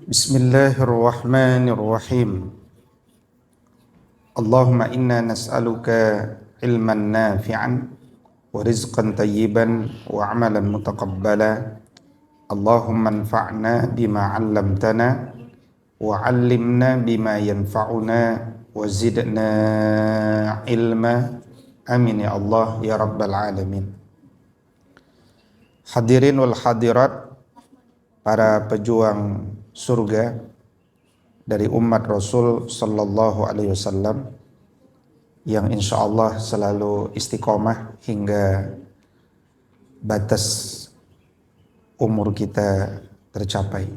Bismillahirrahmanirrahim. Allahumma inna nas'aluka ilman nafi'an wa rizqan tayyiban wa amalan mutaqabbala. Allahumma anfa'na bima 'allamtana wa 'allimna bima yanfa'una wa zidna ilma. Amin ya Allah ya rabbal alamin. Hadirin wal hadirat, para pejuang surga dari umat Rasul sallallahu alaihi wasallam yang insya Allah selalu istiqomah hingga batas umur kita tercapai.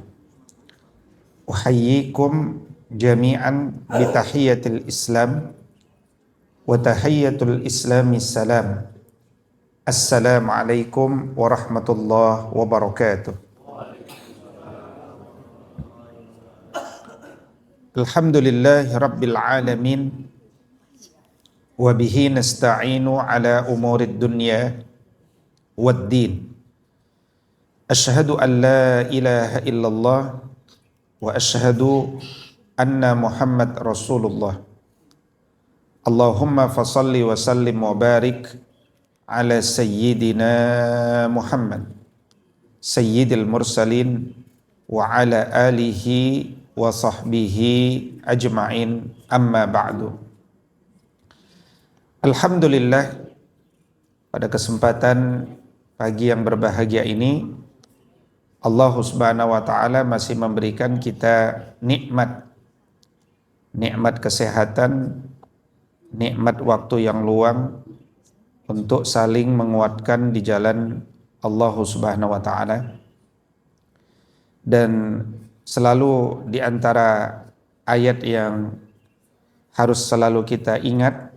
Uhayyikum jami'an bitahiyatil Islam wa tahiyatul Islami salam. Assalamualaikum warahmatullahi wabarakatuh. Alhamdulillahi rabbil alamin wa bihi nasta'inu ala umurid dunya waddin. Asyhadu an la ilaha illallah wa asyhadu anna Muhammad Rasulullah. Allahumma fasalli wa sallim wa barik ala sayyidina Muhammad sayyidil mursalin wa ala alihi wa sahbihi ajma'in, amma ba'du. Alhamdulillah, pada kesempatan pagi yang berbahagia ini Allah Subhanahu wa taala masih memberikan kita nikmat kesehatan, nikmat waktu yang luang untuk saling menguatkan di jalan Allah Subhanahu wa taala. Dan selalu di antara ayat yang harus selalu kita ingat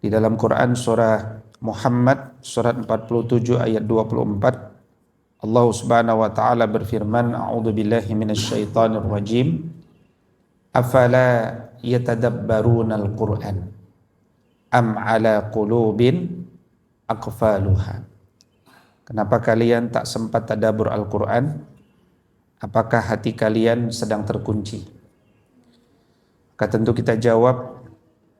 di dalam Quran surah Muhammad surat 47 ayat 24, Allah Subhanahu wa taala berfirman, a'udzubillahi minasyaitonir rajim, afala yatadabbarunal Qur'an am ala qulubin aqfaluha. Kenapa kalian tak sempat tadabbur Al-Qur'an? Apakah hati kalian sedang terkunci? Maka tentu kita jawab,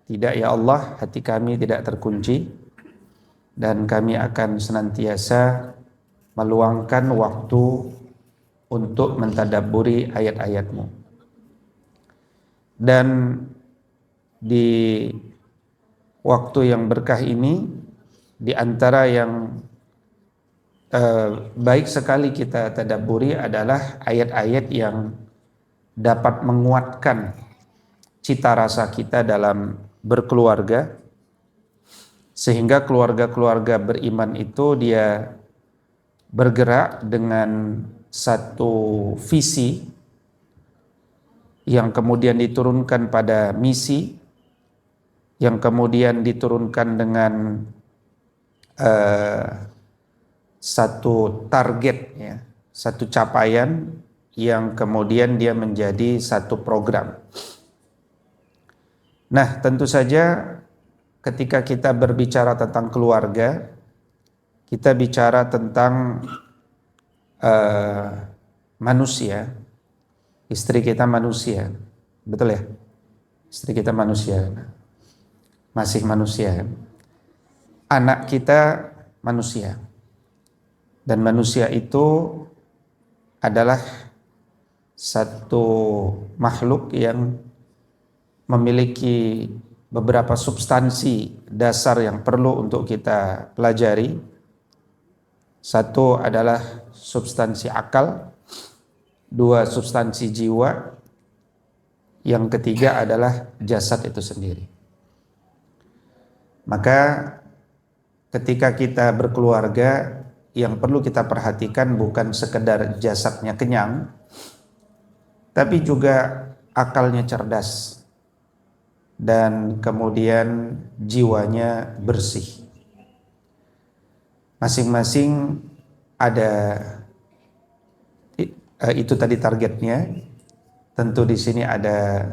tidak ya Allah, hati kami tidak terkunci, dan kami akan senantiasa meluangkan waktu untuk mentadabburi ayat-ayat-Mu. Dan di waktu yang berkah ini, di antara yang baik sekali kita tadabburi adalah ayat-ayat yang dapat menguatkan cita rasa kita dalam berkeluarga, sehingga keluarga-keluarga beriman itu dia bergerak dengan satu visi yang kemudian diturunkan pada misi, yang kemudian diturunkan dengan satu target, ya, satu capaian yang kemudian dia menjadi satu program. Nah, tentu saja ketika kita berbicara tentang keluarga, kita bicara tentang manusia. Istri kita manusia, betul ya? Istri kita manusia, masih manusia. Anak kita manusia. Dan manusia itu adalah satu makhluk yang memiliki beberapa substansi dasar yang perlu untuk kita pelajari. Satu adalah substansi akal, dua substansi jiwa, yang ketiga adalah jasad itu sendiri. Maka ketika kita berkeluarga, yang perlu kita perhatikan bukan sekedar jasadnya kenyang, tapi juga akalnya cerdas dan kemudian jiwanya bersih. Masing-masing ada itu tadi targetnya. Tentu di sini ada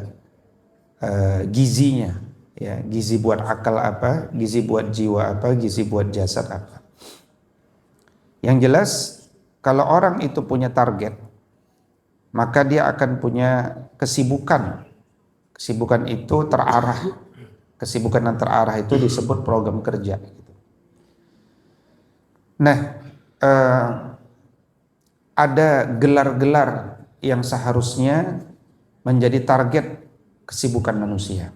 gizinya, ya, gizi buat akal apa, gizi buat jiwa apa, gizi buat jasad apa. Yang jelas kalau orang itu punya target, maka dia akan punya kesibukan. Kesibukan itu terarah. Kesibukan yang terarah itu disebut program kerja. Nah, ada gelar-gelar yang seharusnya menjadi target kesibukan manusia.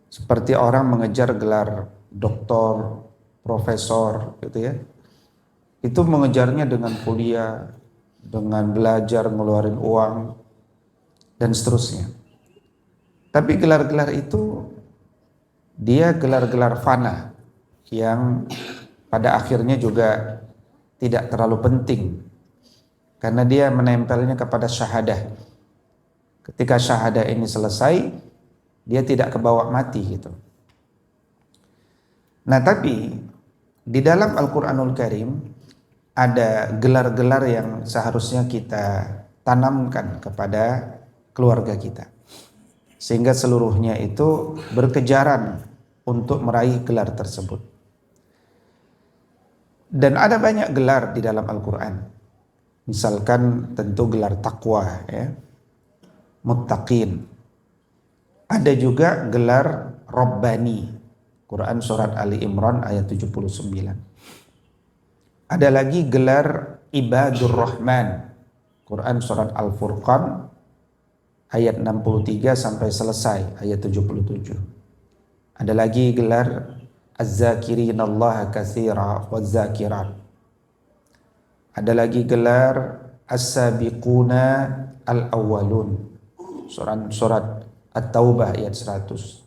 Seperti orang mengejar gelar doktor, profesor, gitu ya. Itu mengejarnya dengan kuliah, dengan belajar, ngeluarin uang, dan seterusnya. Tapi gelar-gelar itu dia gelar-gelar fana yang pada akhirnya juga tidak terlalu penting karena dia menempelnya kepada syahadah. Ketika syahadah ini selesai, dia tidak kebawa mati gitu. Nah, tapi di dalam Al-Qur'anul Karim ada gelar-gelar yang seharusnya kita tanamkan kepada keluarga kita, sehingga seluruhnya itu berkejaran untuk meraih gelar tersebut. Dan ada banyak gelar di dalam Al-Quran. Misalkan tentu gelar takwa, ya, muttaqin. Ada juga gelar Rabbani. Quran surat Ali Imran ayat 79. Ada lagi gelar Ibadur Rahman. Quran surat Al-Furqan ayat 63 sampai selesai ayat 77. Ada lagi gelar Az-Zakirinallaha katsira waz-zakirat. Ada lagi gelar As-Sabiquna Al-Awwalun. Surat At-Taubah ayat 100.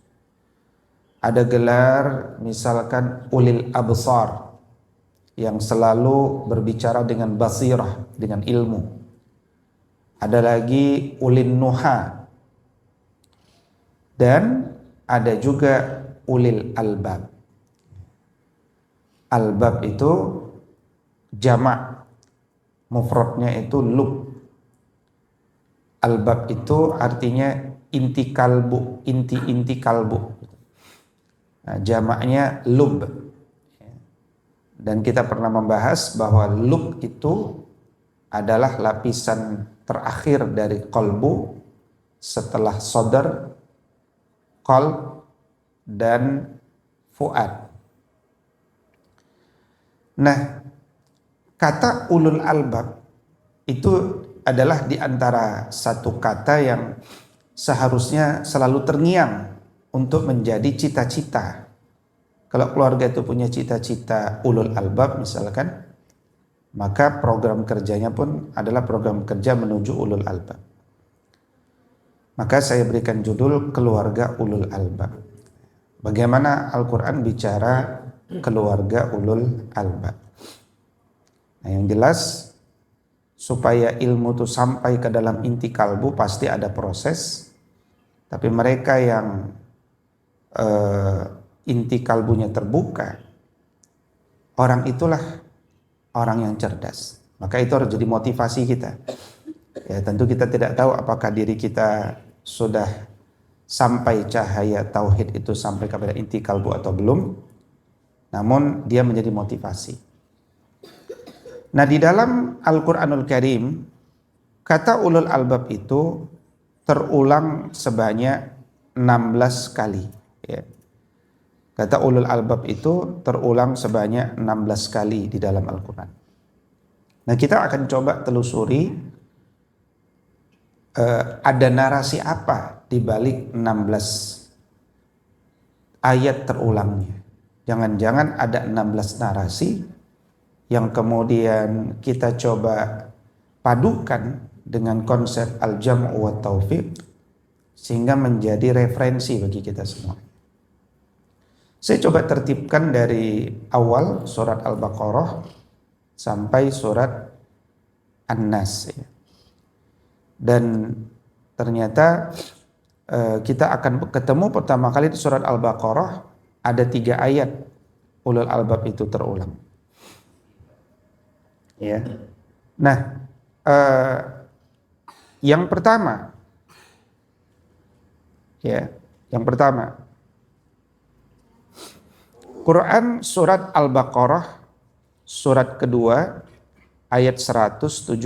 Ada gelar misalkan Ulil Absar yang selalu berbicara dengan basirah, dengan ilmu. Ada lagi Ulin Nuha. Dan ada juga Ulil Albab. Albab itu jamak, mufradnya itu lub. Albab itu artinya inti kalbu, inti kalbu. Nah, jamaknya lub. Dan kita pernah membahas bahwa lub itu adalah lapisan terakhir dari qalbu setelah sodar, qalb, dan fuad. Nah, kata ulul albab itu adalah di antara satu kata yang seharusnya selalu terngiang untuk menjadi cita-cita. Kalau keluarga itu punya cita-cita ulul albab misalkan, maka program kerjanya pun adalah program kerja menuju ulul albab. Maka saya berikan judul keluarga ulul albab. Bagaimana Al-Quran bicara keluarga ulul albab. Nah, yang jelas supaya ilmu itu sampai ke dalam inti kalbu pasti ada proses. Tapi mereka yang inti kalbunya terbuka, orang itulah orang yang cerdas. Maka itu harus jadi motivasi kita. Ya, tentu kita tidak tahu apakah diri kita sudah sampai cahaya tauhid itu sampai kepada inti kalbu atau belum. Namun dia menjadi motivasi. Nah, di dalam Al-Quranul Karim, kata ulul albab itu terulang sebanyak 16 kali. Ya. Kata ulul albab itu terulang sebanyak 16 kali di dalam Al-Quran. Nah, kita akan coba telusuri ada narasi apa di balik 16 ayat terulangnya. Jangan-jangan ada 16 narasi yang kemudian kita coba padukan dengan konsep al-jam'u wa taufiq sehingga menjadi referensi bagi kita semua. Saya coba tertibkan dari awal surat Al-Baqarah sampai surat An-Nas. Dan ternyata kita akan ketemu pertama kali di surat Al-Baqarah ada 3 ayat ulul albab itu terulang. Ya. Nah, yang pertama, Quran surat Al-Baqarah surat kedua ayat 179.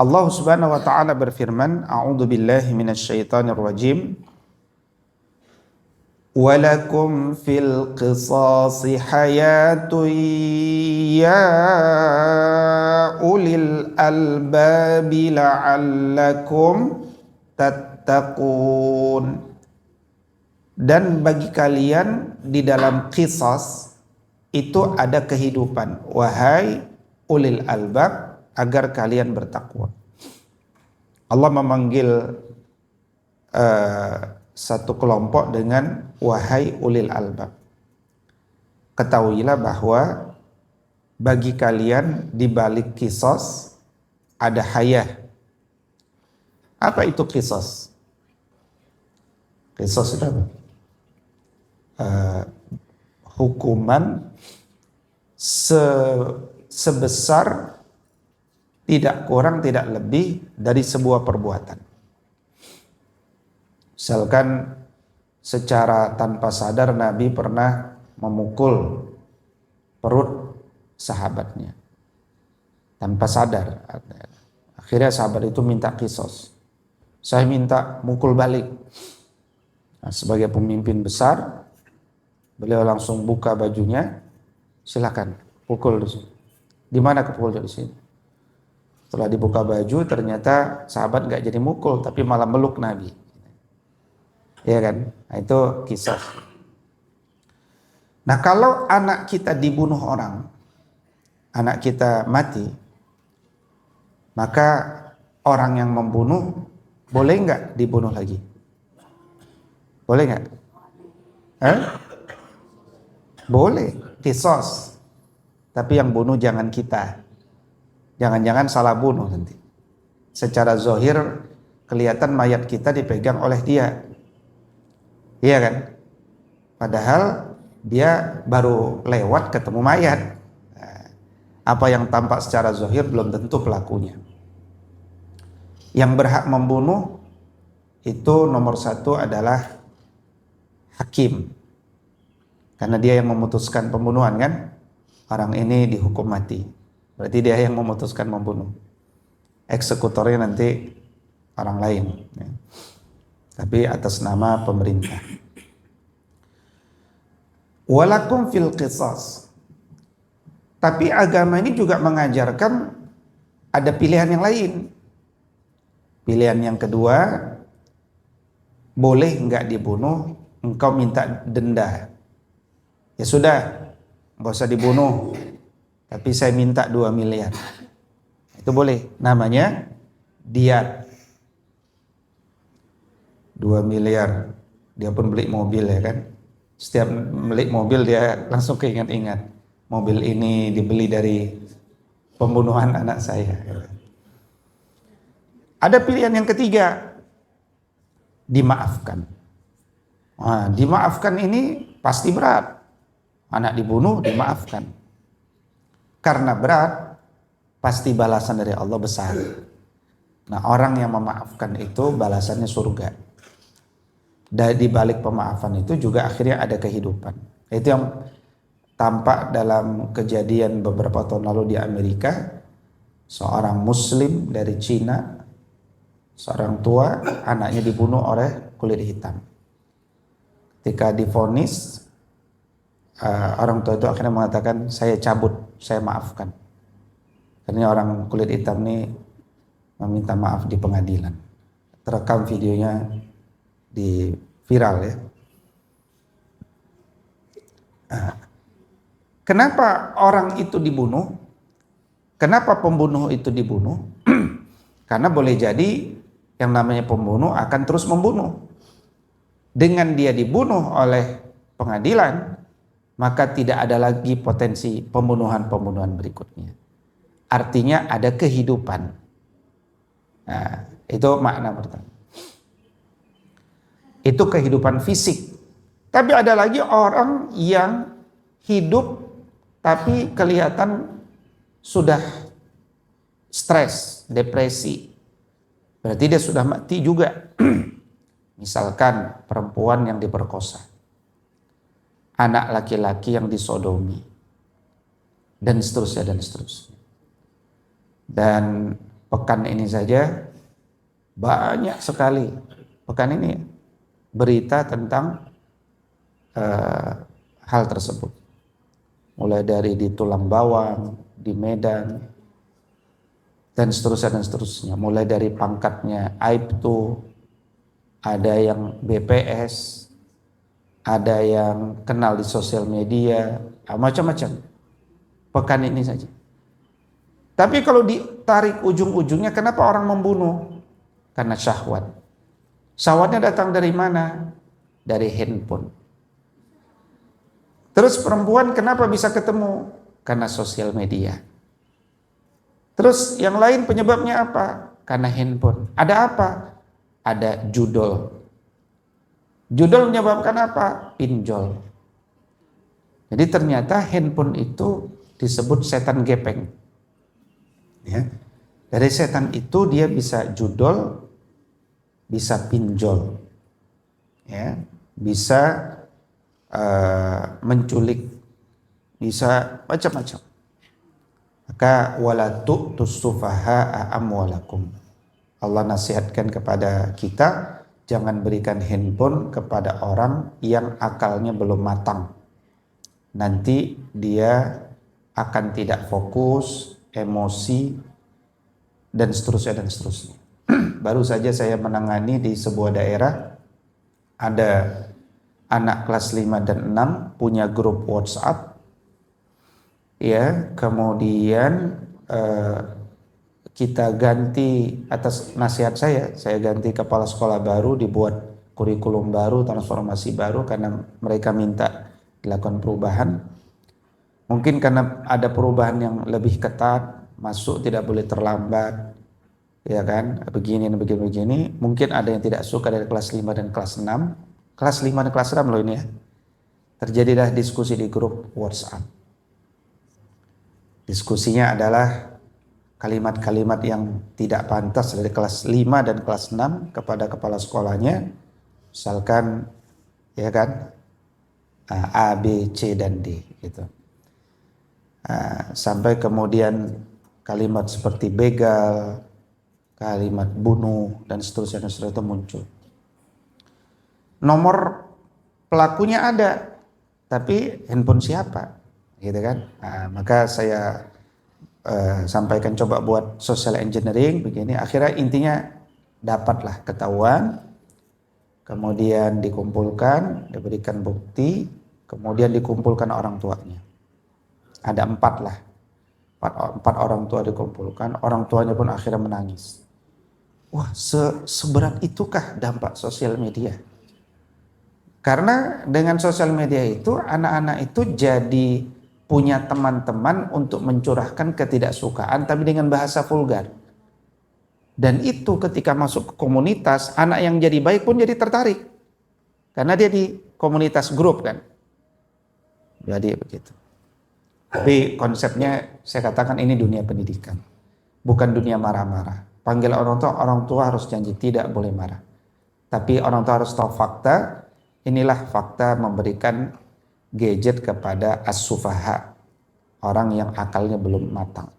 Allah Subhanahu wa taala berfirman, A'udzu billahi minasyaitonir rajim. Walakum fil qisasi hayatun ya ulil albabi la'allakum tattaqun. Dan bagi kalian di dalam qisas itu ada kehidupan, wahai ulil albab, agar kalian bertakwa. Allah memanggil satu kelompok dengan wahai ulil albab. Ketahuilah bahwa bagi kalian di balik qisas ada hayah. Apa itu qisas? Qisas itu apa? Hukuman sebesar, tidak kurang tidak lebih dari sebuah perbuatan. Misalkan secara tanpa sadar Nabi pernah memukul perut sahabatnya tanpa sadar. Akhirnya sahabat itu minta qisas. Saya minta mukul balik. Nah, sebagai pemimpin besar, beliau langsung buka bajunya, silakan pukul di sini. Di mana kepukul? Di sini. Setelah dibuka baju, ternyata sahabat nggak jadi mukul, tapi malah meluk Nabi. Ya kan? Nah, itu kisah. Nah, kalau anak kita dibunuh orang, anak kita mati, maka orang yang membunuh boleh nggak dibunuh lagi? Boleh nggak? Boleh, kisos. Tapi yang bunuh jangan kita. Jangan-jangan salah bunuh nanti. Secara zahir kelihatan mayat kita dipegang oleh dia. Iya kan? Padahal dia baru lewat ketemu mayat. Apa yang tampak secara zahir belum tentu pelakunya. Yang berhak membunuh itu nomor satu adalah hakim. Karena dia yang memutuskan pembunuhan kan? Orang ini dihukum mati. Berarti dia yang memutuskan membunuh. Eksekutornya nanti orang lain. Ya. Tapi atas nama pemerintah. Walakum fil qisas. Tapi agama ini juga mengajarkan ada pilihan yang lain. Pilihan yang kedua, boleh nggak dibunuh, engkau minta denda. Ya sudah, nggak usah dibunuh, tapi saya minta 2 miliar. Itu boleh, namanya diat. 2 miliar, dia pun beli mobil ya kan. Setiap beli mobil dia langsung keingat-ingat, mobil ini dibeli dari pembunuhan anak saya. Ada pilihan yang ketiga, dimaafkan. Nah, dimaafkan ini pasti berat. Anak dibunuh dimaafkan. Karena berat, pasti balasan dari Allah besar. Nah, orang yang memaafkan itu balasannya surga. Dan di balik pemaafan itu juga akhirnya ada kehidupan. Itu yang tampak dalam kejadian beberapa tahun lalu di Amerika. Seorang muslim dari Cina, seorang tua, anaknya dibunuh oleh kulit hitam. Ketika divonis, orang tua itu akhirnya mengatakan, saya cabut, saya maafkan. Karena orang kulit hitam ini meminta maaf di pengadilan. Terekam videonya di viral ya. Kenapa orang itu dibunuh? Kenapa pembunuh itu dibunuh? Karena boleh jadi yang namanya pembunuh akan terus membunuh. Dengan dia dibunuh oleh pengadilan, maka tidak ada lagi potensi pembunuhan-pembunuhan berikutnya. Artinya ada kehidupan. Nah, itu makna pertama. Itu kehidupan fisik. Tapi ada lagi orang yang hidup tapi kelihatan sudah stres, depresi. Berarti dia sudah mati juga. Misalkan perempuan yang diperkosa, anak laki-laki yang disodomi, dan seterusnya dan seterusnya. Dan pekan ini saja banyak sekali pekan ini berita tentang hal tersebut. Mulai dari di Tulang Bawang, di Medan, dan seterusnya. Mulai dari pangkatnya Aibtu, ada yang BPS, ada yang kenal di sosial media, macam-macam. Pekan ini saja. Tapi kalau ditarik ujung-ujungnya, kenapa orang membunuh? Karena syahwat. Syahwatnya datang dari mana? Dari handphone. Terus perempuan kenapa bisa ketemu? Karena sosial media. Terus yang lain penyebabnya apa? Karena handphone. Ada apa? Ada judol. Judol menyebabkan apa? Pinjol. Jadi ternyata handphone itu disebut setan gepeng. Ya. Dari setan itu dia bisa judol, bisa pinjol, ya, bisa menculik, bisa macam-macam. Maka wala tu'tus sufaha'a amwalakum. Allah nasihatkan kepada kita, jangan berikan handphone kepada orang yang akalnya belum matang. Nanti dia akan tidak fokus, emosi, dan seterusnya. Baru saja saya menangani di sebuah daerah, ada anak kelas 5 dan 6 punya grup WhatsApp, ya, kemudian kita ganti atas nasihat saya ganti kepala sekolah baru, dibuat kurikulum baru, transformasi baru, karena mereka minta dilakukan perubahan. Mungkin karena ada perubahan yang lebih ketat, masuk tidak boleh terlambat, ya kan, begini. Mungkin ada yang tidak suka dari kelas 5 dan kelas 6. Kelas 5 dan kelas 6 loh ini ya. Terjadilah diskusi di grup WhatsApp. Diskusinya adalah kalimat-kalimat yang tidak pantas dari kelas 5 dan kelas 6 kepada kepala sekolahnya. Misalkan, ya kan, A, B, C, dan D gitu. Sampai kemudian kalimat seperti begal, kalimat bunuh, dan seterusnya itu muncul. Nomor pelakunya ada, tapi handphone siapa, gitu kan? Maka saya sampaikan coba buat social engineering begini. Akhirnya intinya dapatlah ketahuan, kemudian dikumpulkan, diberikan bukti, kemudian dikumpulkan orang tuanya. Ada 4 lah, 4 orang tua dikumpulkan. Orang tuanya pun akhirnya menangis. Wah, seberat itukah dampak sosial media? Karena dengan sosial media itu anak-anak itu jadi punya teman-teman untuk mencurahkan ketidaksukaan tapi dengan bahasa vulgar. Dan itu ketika masuk ke komunitas, anak yang jadi baik pun jadi tertarik. Karena dia di komunitas grup kan. Jadi begitu. Tapi konsepnya saya katakan ini dunia pendidikan. Bukan dunia marah-marah. Panggil orang tua harus janji tidak boleh marah. Tapi orang tua harus tahu fakta. Inilah fakta memberikan gadget kepada as-sufaha, orang yang akalnya belum matang.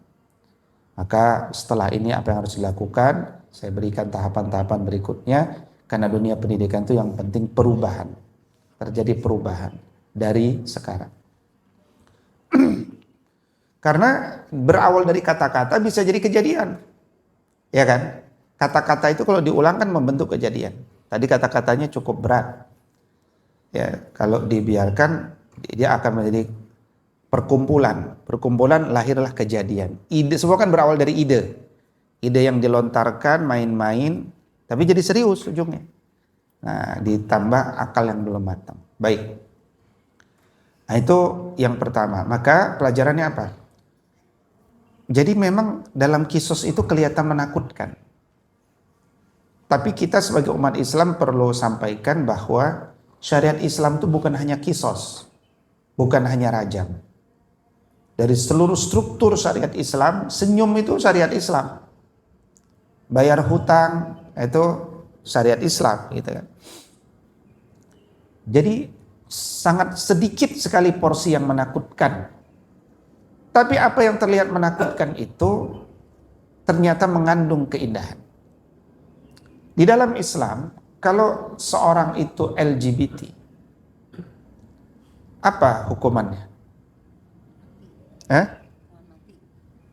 Maka setelah ini apa yang harus dilakukan? Saya berikan tahapan-tahapan berikutnya, karena dunia pendidikan itu yang penting perubahan. Terjadi perubahan dari sekarang. Karena berawal dari kata-kata bisa jadi kejadian. Ya kan? Kata-kata itu kalau diulang kan membentuk kejadian. Tadi kata-katanya cukup berat. Ya, kalau dibiarkan dia akan menjadi perkumpulan. Perkumpulan lahirlah kejadian. Ide semua kan berawal dari ide. Ide yang dilontarkan main-main tapi jadi serius ujungnya. Nah, ditambah akal yang belum matang. Baik. Nah, itu yang pertama. Maka pelajarannya apa? Jadi memang dalam kisos itu kelihatan menakutkan. Tapi kita sebagai umat Islam perlu sampaikan bahwa syariat Islam itu bukan hanya kisos, bukan hanya rajam. Dari seluruh struktur syariat Islam, senyum itu syariat Islam. Bayar hutang itu syariat Islam gitu kan. Jadi sangat sedikit sekali porsi yang menakutkan Tapi apa yang terlihat menakutkan itu ternyata mengandung keindahan. Di dalam Islam, kalau seorang itu LGBT, apa hukumannya?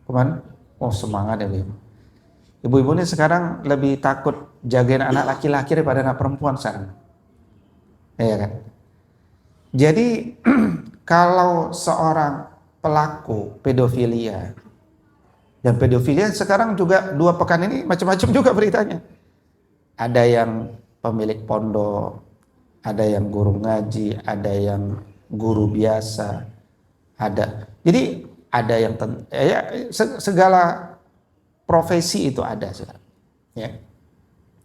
Hukuman? Oh, semangat ya ibu. Ibu-ibu ini sekarang lebih takut jagain anak laki-laki daripada anak perempuan sekarang. Iya kan? Jadi kalau seorang pelaku pedofilia, dan pedofilia sekarang juga 2 pekan ini macam-macam juga beritanya. Ada yang pemilik pondok, ada yang guru ngaji, ada yang guru biasa, ada. Jadi ada yang segala profesi itu ada sekarang. Ya.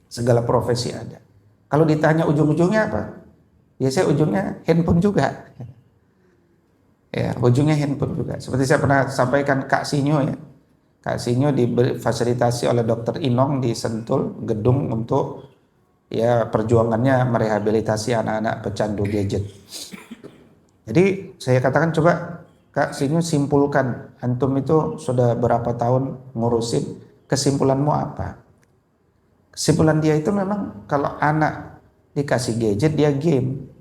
Segala profesi ada. Kalau ditanya ujung-ujungnya apa? Biasanya ujungnya handphone juga. Ya, ujungnya handphone juga. Seperti saya pernah sampaikan Kak Sinyo ya. Kak Sinyo difasilitasi oleh Dokter Inong di Sentul, gedung untuk ya perjuangannya merehabilitasi anak-anak pecandu gadget. Jadi saya katakan coba Kak Sinyo simpulkan, antum itu sudah berapa tahun ngurusin, kesimpulanmu apa? Kesimpulan dia itu memang kalau anak dikasih gadget dia game.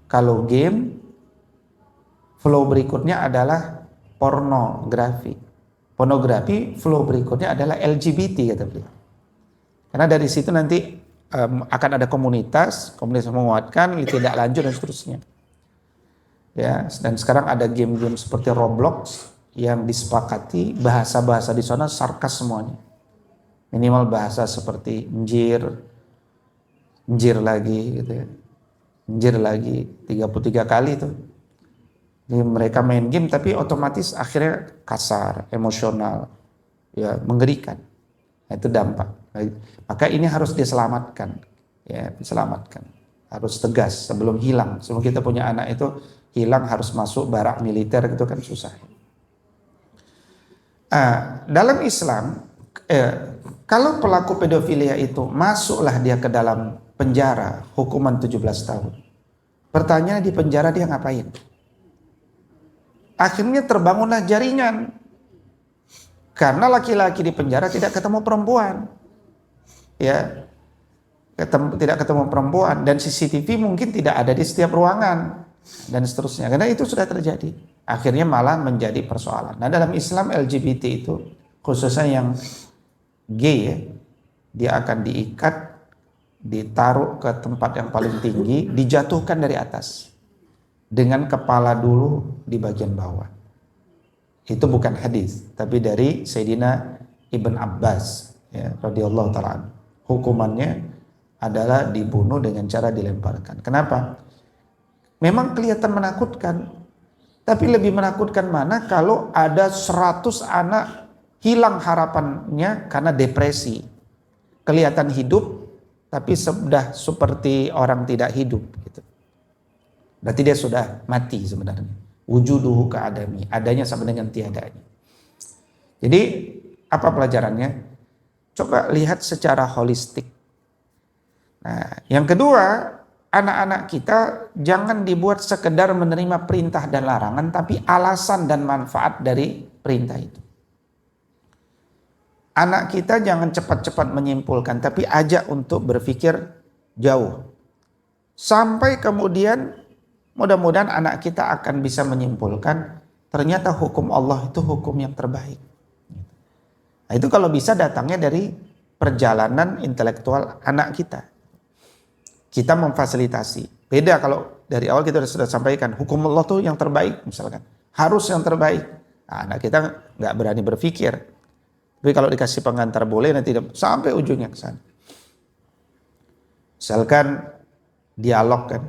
Kalau game, flow berikutnya adalah pornografi. Pornografi, flow berikutnya adalah LGBT kata beliau. Karena dari situ nanti akan ada komunitas menguatkan, tidak lanjut dan seterusnya. Ya, dan sekarang ada game-game seperti Roblox yang disepakati bahasa-bahasa di sana sarkas semuanya. Minimal bahasa seperti njir lagi gitu ya. Njir lagi 33 kali tuh. Jadi mereka main game tapi otomatis akhirnya kasar, emosional, ya mengerikan. Nah, itu dampak. Maka ini harus diselamatkan, ya diselamatkan. Harus tegas sebelum hilang. Sebelum kita punya anak itu hilang harus masuk barak militer itu kan susah. Dalam Islam, kalau pelaku pedofilia itu masuklah dia ke dalam penjara, hukuman 17 tahun. Pertanyaan di penjara dia ngapain? Akhirnya terbangunlah jaringan. Karena laki-laki di penjara tidak ketemu perempuan. Ya. Tidak ketemu perempuan dan CCTV mungkin tidak ada di setiap ruangan dan seterusnya. Karena itu sudah terjadi. Akhirnya malah menjadi persoalan. Nah, dalam Islam LGBT itu khususnya yang gay ya, dia akan diikat, ditaruh ke tempat yang paling tinggi, dijatuhkan dari atas. Dengan kepala dulu di bagian bawah. Itu bukan hadis, tapi dari Sayyidina Ibn Abbas ya, radhiyallahu ta'ala. Hukumannya adalah dibunuh dengan cara dilemparkan. Kenapa? Memang kelihatan menakutkan, tapi lebih menakutkan mana kalau ada 100 anak hilang harapannya karena depresi. Kelihatan hidup, tapi sudah seperti orang tidak hidup gitu. Berarti dia sudah mati sebenarnya. Wujuduhu ka'adami, adanya sama dengan tiadanya. Jadi apa pelajarannya? Coba lihat secara holistik. Nah, yang kedua, anak-anak kita jangan dibuat sekedar menerima perintah dan larangan, tapi alasan dan manfaat dari perintah itu. Anak kita jangan cepat-cepat menyimpulkan, tapi ajak untuk berpikir jauh. Sampai kemudian mudah-mudahan anak kita akan bisa menyimpulkan ternyata hukum Allah itu hukum yang terbaik. Nah, itu kalau bisa datangnya dari perjalanan intelektual anak kita. Kita memfasilitasi. Beda kalau dari awal kita sudah sampaikan hukum Allah itu yang terbaik misalkan. Harus yang terbaik. Nah, anak kita nggak berani berpikir. Tapi kalau dikasih pengantar boleh nanti sampai ujungnya ke sana. Misalkan dialog kan.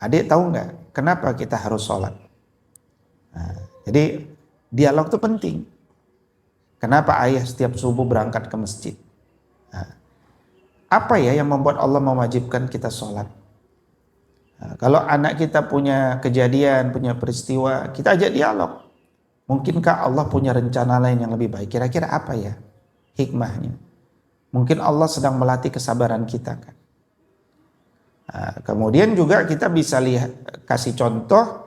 Adik tahu nggak kenapa kita harus sholat? Nah, jadi dialog itu penting. Kenapa ayah setiap subuh berangkat ke masjid? Nah, apa ya yang membuat Allah mewajibkan kita sholat? Nah, kalau anak kita punya kejadian, punya peristiwa, kita ajak dialog. Mungkinkah Allah punya rencana lain yang lebih baik? Kira-kira apa ya hikmahnya? Mungkin Allah sedang melatih kesabaran kita kan. Nah, kemudian juga kita bisa lihat, kasih contoh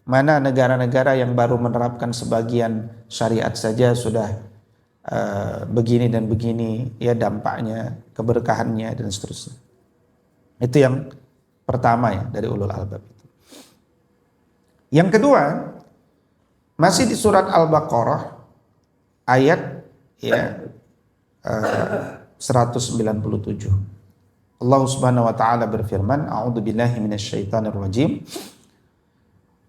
Mana negara-negara yang baru menerapkan sebagian syariat saja sudah begini dan begini ya dampaknya, keberkahannya dan seterusnya. Itu yang pertama ya dari ulul albab itu. Yang kedua, masih di surat Al-Baqarah ayat ya 197. Allah Subhanahu wa taala berfirman, a'udzubillahi minasyaitonir rajim.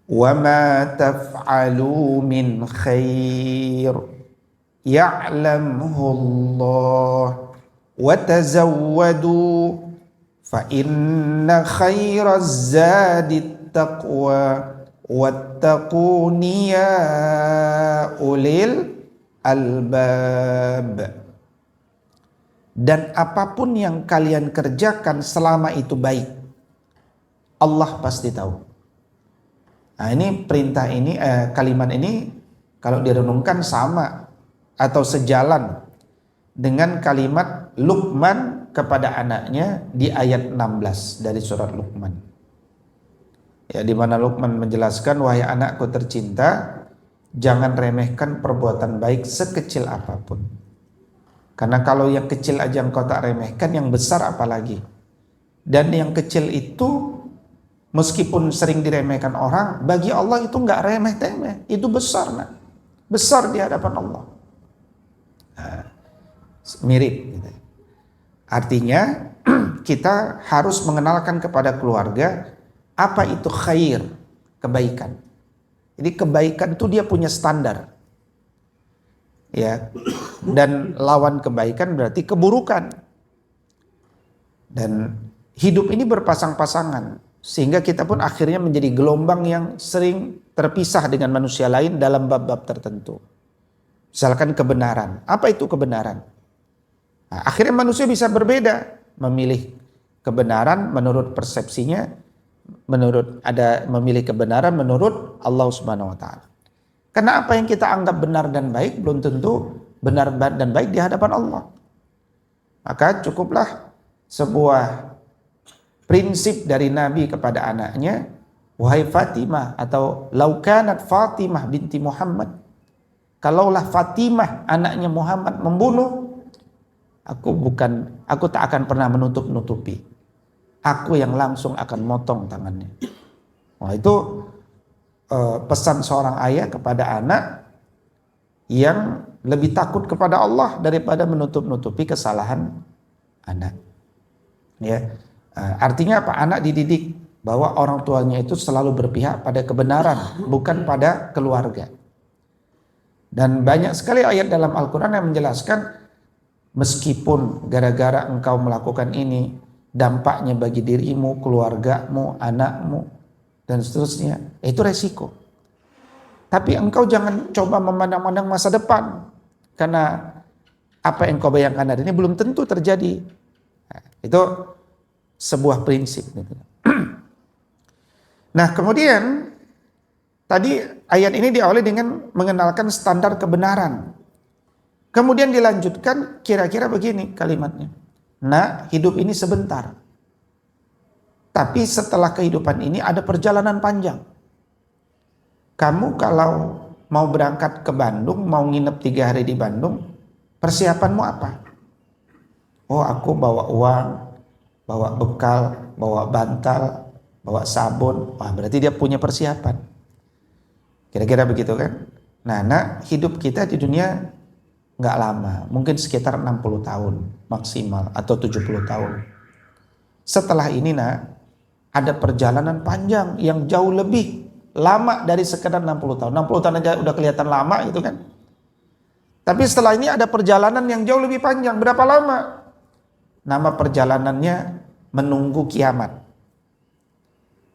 Wa ma taf'alu min khair ya'lamhu Allah wa tazawwadu fa inna khairaz zadit taqwa wattaquni ya ulil albab. Dan apapun yang kalian kerjakan selama itu baik, Allah pasti tahu. Nah ini perintah ini, kalimat ini kalau direnungkan sama atau sejalan dengan kalimat Luqman kepada anaknya di ayat 16 dari surat Luqman. Ya, di mana Luqman menjelaskan, wahai anakku tercinta, jangan remehkan perbuatan baik sekecil apapun. Karena kalau yang kecil aja engkau tak remehkan, yang besar apalagi. Dan yang kecil itu meskipun sering diremehkan orang, bagi Allah itu nggak remeh-temeh, itu besar, nah. Besar di hadapan Allah. Nah, mirip gitu. Artinya kita harus mengenalkan kepada keluarga apa itu khair, kebaikan. Jadi kebaikan itu dia punya standar. Ya. Dan lawan kebaikan berarti keburukan. Dan hidup ini berpasang-pasangan, sehingga kita pun akhirnya menjadi gelombang yang sering terpisah dengan manusia lain dalam bab-bab tertentu. Misalkan kebenaran. Apa itu kebenaran? Nah, akhirnya manusia bisa berbeda, memilih kebenaran menurut persepsinya, memilih kebenaran menurut Allah Subhanahu wa taala. Karena apa yang kita anggap benar dan baik belum tentu benar dan baik di hadapan Allah. Maka cukuplah sebuah prinsip dari Nabi kepada anaknya, wahai Fatimah, atau laukanat Fatimah binti Muhammad, kalaulah Fatimah anaknya Muhammad membunuh, aku tak akan pernah menutup-nutupi. Aku yang langsung akan motong tangannya. Wah, itu pesan seorang ayah kepada anak yang lebih takut kepada Allah daripada menutup-nutupi kesalahan anak. Ya, artinya apa? Anak dididik bahwa orang tuanya itu selalu berpihak pada kebenaran, bukan pada keluarga. Dan banyak sekali ayat dalam Al-Quran yang menjelaskan, meskipun gara-gara engkau melakukan ini, dampaknya bagi dirimu, keluargamu, anakmu, dan seterusnya, itu resiko. Tapi engkau jangan coba memandang-mandang masa depan, karena apa yang kau bayangkan hari ini belum tentu terjadi. Nah, itu sebuah prinsip. Nah kemudian tadi ayat ini diawali dengan mengenalkan standar kebenaran. Kemudian dilanjutkan kira-kira begini kalimatnya. Nah, hidup ini sebentar. Tapi setelah kehidupan ini ada perjalanan panjang. Kamu kalau mau berangkat ke Bandung, mau nginep 3 hari di Bandung, persiapanmu apa? Oh, aku bawa uang, bawa bekal, bawa bantal, bawa sabun. Wah, berarti dia punya persiapan. Kira-kira begitu kan? Nah, hidup kita di dunia nggak lama, mungkin sekitar 60 tahun maksimal atau 70 tahun. Setelah ini ada perjalanan panjang yang jauh lebih lama dari sekedar 60 tahun. 60 tahun aja udah kelihatan lama gitu kan. Tapi setelah ini ada perjalanan yang jauh lebih panjang. Berapa lama? Nama perjalanannya menunggu kiamat.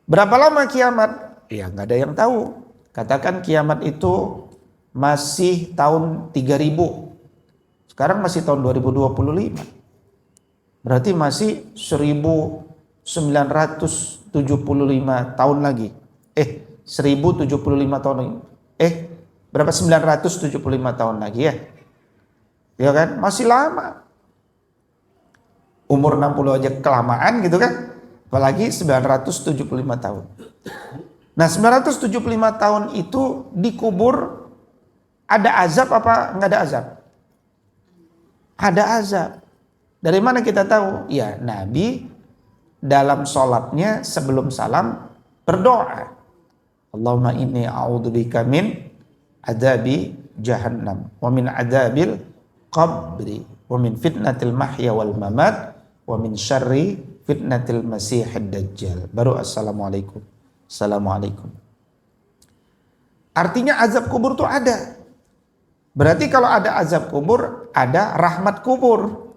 Berapa lama kiamat? Ya nggak ada yang tahu. Katakan kiamat itu masih tahun 3000. Sekarang masih tahun 2025. Berarti masih 1975 tahun lagi. 1075 tahun lagi. Berapa? 975 tahun lagi ya. Ya kan? Masih lama. Umur 60 aja kelamaan gitu kan. Apalagi 975 tahun. Nah 975 tahun itu dikubur, ada azab apa nggak ada azab? Ada azab. Dari mana kita tahu? Ya Nabi dalam sholatnya sebelum salam berdoa, Allahumma inni a'udzubika min adzabi jahannam wa min adzabil qabri wa min fitnatil mahya wal mamat wa min syarri fitnatil masihid dajjal. Baru assalamualaikum. Assalamualaikum. Artinya azab kubur itu ada. Berarti kalau ada azab kubur, ada rahmat kubur.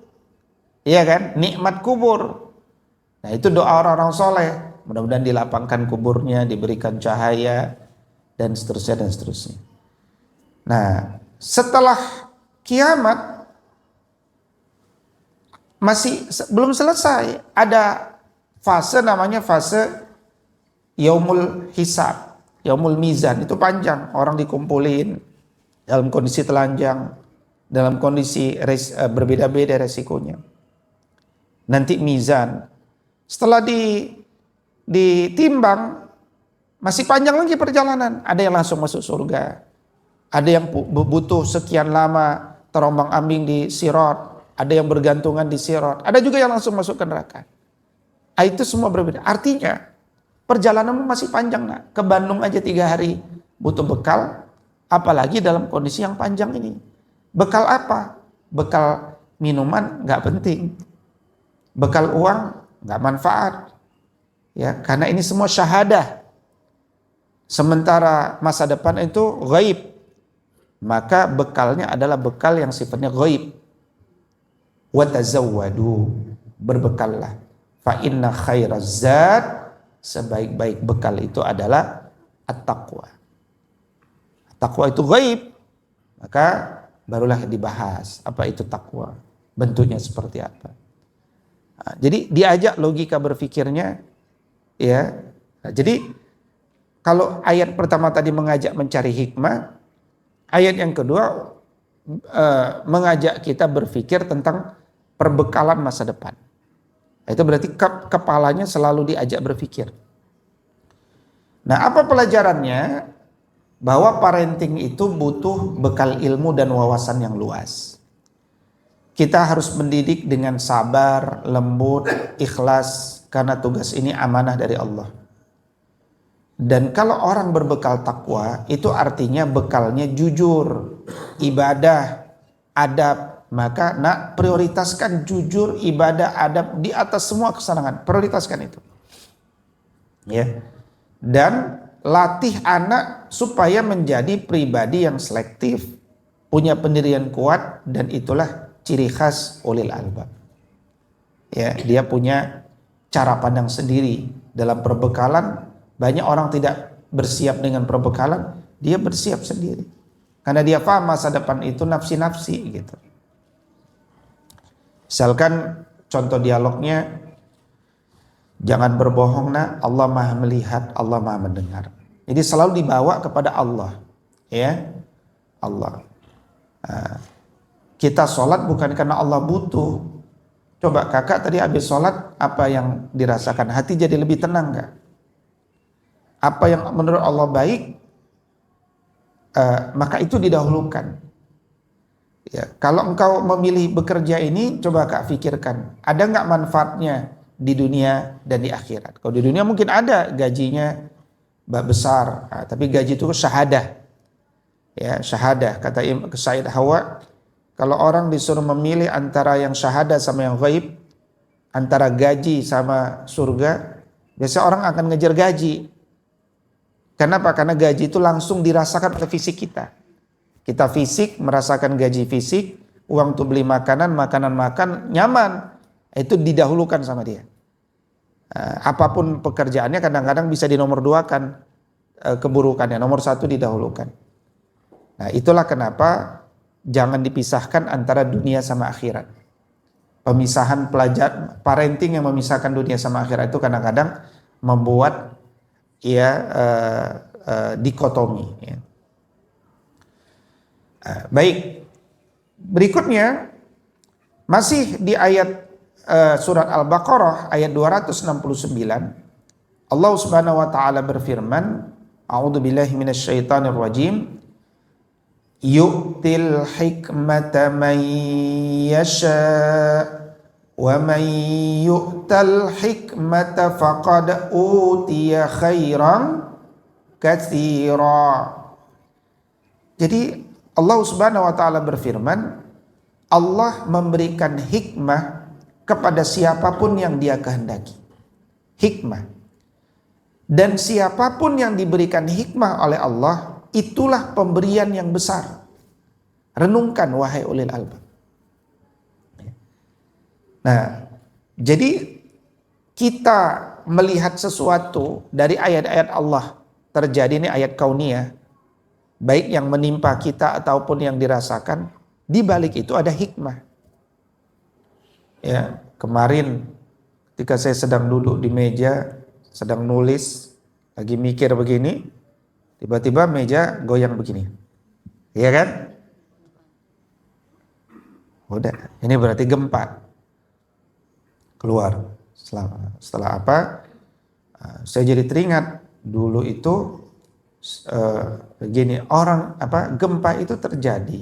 Iya kan? Nikmat kubur. Nah itu doa orang-orang soleh. Mudah-mudahan dilapangkan kuburnya, diberikan cahaya, dan seterusnya dan seterusnya. Nah setelah kiamat masih belum selesai. Ada fase namanya fase yaumul hisab, yaumul mizan. Itu panjang, orang dikumpulin dalam kondisi telanjang, dalam kondisi berbeda-beda resikonya. Nanti mizan, setelah ditimbang masih panjang lagi perjalanan. Ada yang langsung masuk surga, ada yang butuh sekian lama terombang-ambing di sirat, ada yang bergantungan di sirat, ada juga yang langsung masuk ke neraka. Itu semua berbeda. Artinya perjalananmu masih panjang nak. Ke Bandung aja 3 hari butuh bekal, apalagi dalam kondisi yang panjang ini. Bekal apa? Bekal minuman nggak penting, bekal uang nggak manfaat, ya karena ini semua syahadah. Sementara masa depan itu ghaib, maka bekalnya adalah bekal yang sifatnya ghaib. Wa tazawwadu, berbekallah. Fa inna khairaz zad, sebaik-baik bekal itu adalah at-taqwa. Takwa itu ghaib, maka barulah dibahas apa itu takwa, bentuknya seperti apa. Nah, jadi diajak logika berpikirnya, ya. Nah, jadi kalau ayat pertama tadi mengajak mencari hikmah, ayat yang kedua mengajak kita berpikir tentang perbekalan masa depan. Itu berarti kepalanya selalu diajak berpikir. Nah, apa pelajarannya? Bahwa parenting itu butuh bekal ilmu dan wawasan yang luas. Kita harus mendidik dengan sabar, lembut, ikhlas, karena tugas ini amanah dari Allah. Dan kalau orang berbekal takwa, itu artinya bekalnya jujur, ibadah, adab. Maka nak prioritaskan jujur, ibadah, adab di atas semua kesenangan. Prioritaskan itu. Ya. Dan latih anak supaya menjadi pribadi yang selektif, punya pendirian kuat, dan itulah ciri khas ulil albab. Ya, dia punya cara pandang sendiri dalam perbekalan. Banyak orang tidak bersiap dengan perbekalan, dia bersiap sendiri. Karena dia paham masa depan itu nafsi-nafsi gitu. Misalkan contoh dialognya, jangan berbohong nak, Allah maha melihat, Allah maha mendengar. Jadi selalu dibawa kepada Allah, ya Allah. Kita sholat bukan karena Allah butuh. Coba kakak tadi habis sholat, apa yang dirasakan? Hati jadi lebih tenang gak? Apa yang menurut Allah baik, maka itu didahulukan. Ya, kalau engkau memilih bekerja ini, coba kak pikirkan, ada nggak manfaatnya di dunia dan di akhirat? Kalau di dunia mungkin ada gajinya besar, tapi gaji itu syahadah. Ya, syahadah. Kata Said Hawa, kalau orang disuruh memilih antara yang syahadah sama yang ghaib, antara gaji sama surga, biasa orang akan ngejar gaji. Kenapa? Karena gaji itu langsung dirasakan oleh fisik kita. Kita fisik merasakan gaji fisik, uang untuk beli makanan makan nyaman, itu didahulukan sama dia. Apapun pekerjaannya kadang-kadang bisa dinomorduakan keburukannya, nomor 1 didahulukan. Nah itulah kenapa jangan dipisahkan antara dunia sama akhirat. Pemisahan parenting yang memisahkan dunia sama akhirat itu kadang-kadang membuat dikotomi. Ya. Baik, berikutnya masih di ayat surat Al-Baqarah ayat 269, Allah Subhanahu wa taala berfirman, A'udzubillahi minasyaitonir rajim. Yu'til hikmata man yasha wa man yu'tal hikmata faqad utiya khairan katsira. Jadi Allah Subhanahu wa taala berfirman, Allah memberikan hikmah kepada siapapun yang Dia kehendaki. Hikmah. Dan siapapun yang diberikan hikmah oleh Allah, itulah pemberian yang besar. Renungkan wahai ulil albab. Nah, jadi kita melihat sesuatu dari ayat-ayat Allah terjadi, ini ayat kauniyah, baik yang menimpa kita ataupun yang dirasakan, di balik itu ada hikmah. Ya, kemarin ketika saya sedang duduk di meja, sedang nulis, lagi mikir begini, tiba-tiba meja goyang begini. Iya kan? Udah, ini berarti gempa. Keluar. Setelah apa? Saya jadi teringat dulu itu begini, gempa itu terjadi.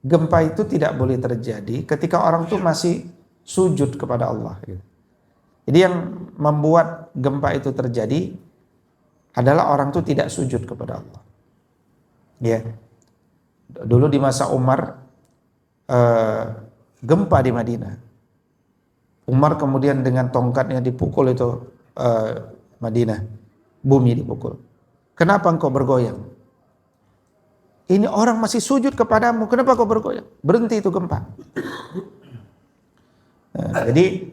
Gempa itu tidak boleh terjadi ketika orang tuh masih sujud kepada Allah. Jadi yang membuat gempa itu terjadi adalah orang tuh tidak sujud kepada Allah. Ya, dulu di masa Umar gempa di Madinah. Umar kemudian dengan tongkatnya dipukul itu Madinah, bumi dipukul. Kenapa engkau bergoyang? Ini orang masih sujud kepadamu, kenapa kau bergoyang? Berhenti itu gempa. Nah, jadi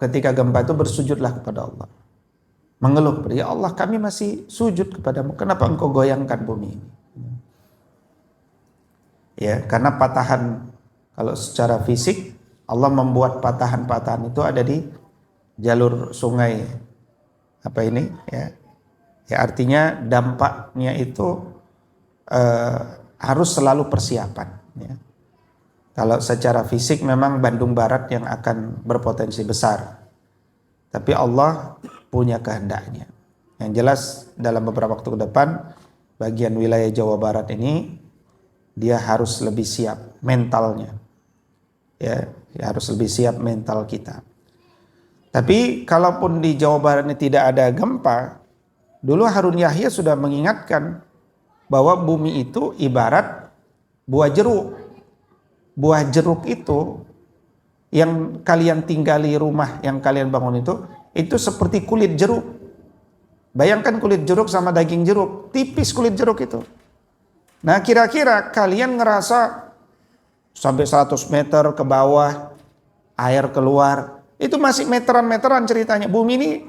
ketika gempa itu bersujudlah kepada Allah. Mengeluh kepada ya Allah, kami masih sujud kepadamu, kenapa engkau goyangkan bumi ini? Ya, karena patahan, kalau secara fisik Allah membuat patahan-patahan itu ada di jalur sungai apa ini ya. Ya artinya dampaknya itu harus selalu persiapan ya. Kalau secara fisik memang Bandung Barat yang akan berpotensi besar. Tapi Allah punya kehendaknya. Yang jelas dalam beberapa waktu ke depan bagian wilayah Jawa Barat ini dia harus lebih siap mentalnya. Ya harus lebih siap mental kita. Tapi kalaupun di Jawa Barat ini tidak ada gempa, dulu Harun Yahya sudah mengingatkan bahwa bumi itu ibarat buah jeruk. Buah jeruk itu yang kalian tinggali, rumah yang kalian bangun itu seperti kulit jeruk. Bayangkan kulit jeruk sama daging jeruk, tipis kulit jeruk itu. Nah kira-kira kalian ngerasa sampai 100 meter ke bawah, air keluar, itu masih meteran-meteran ceritanya. Bumi ini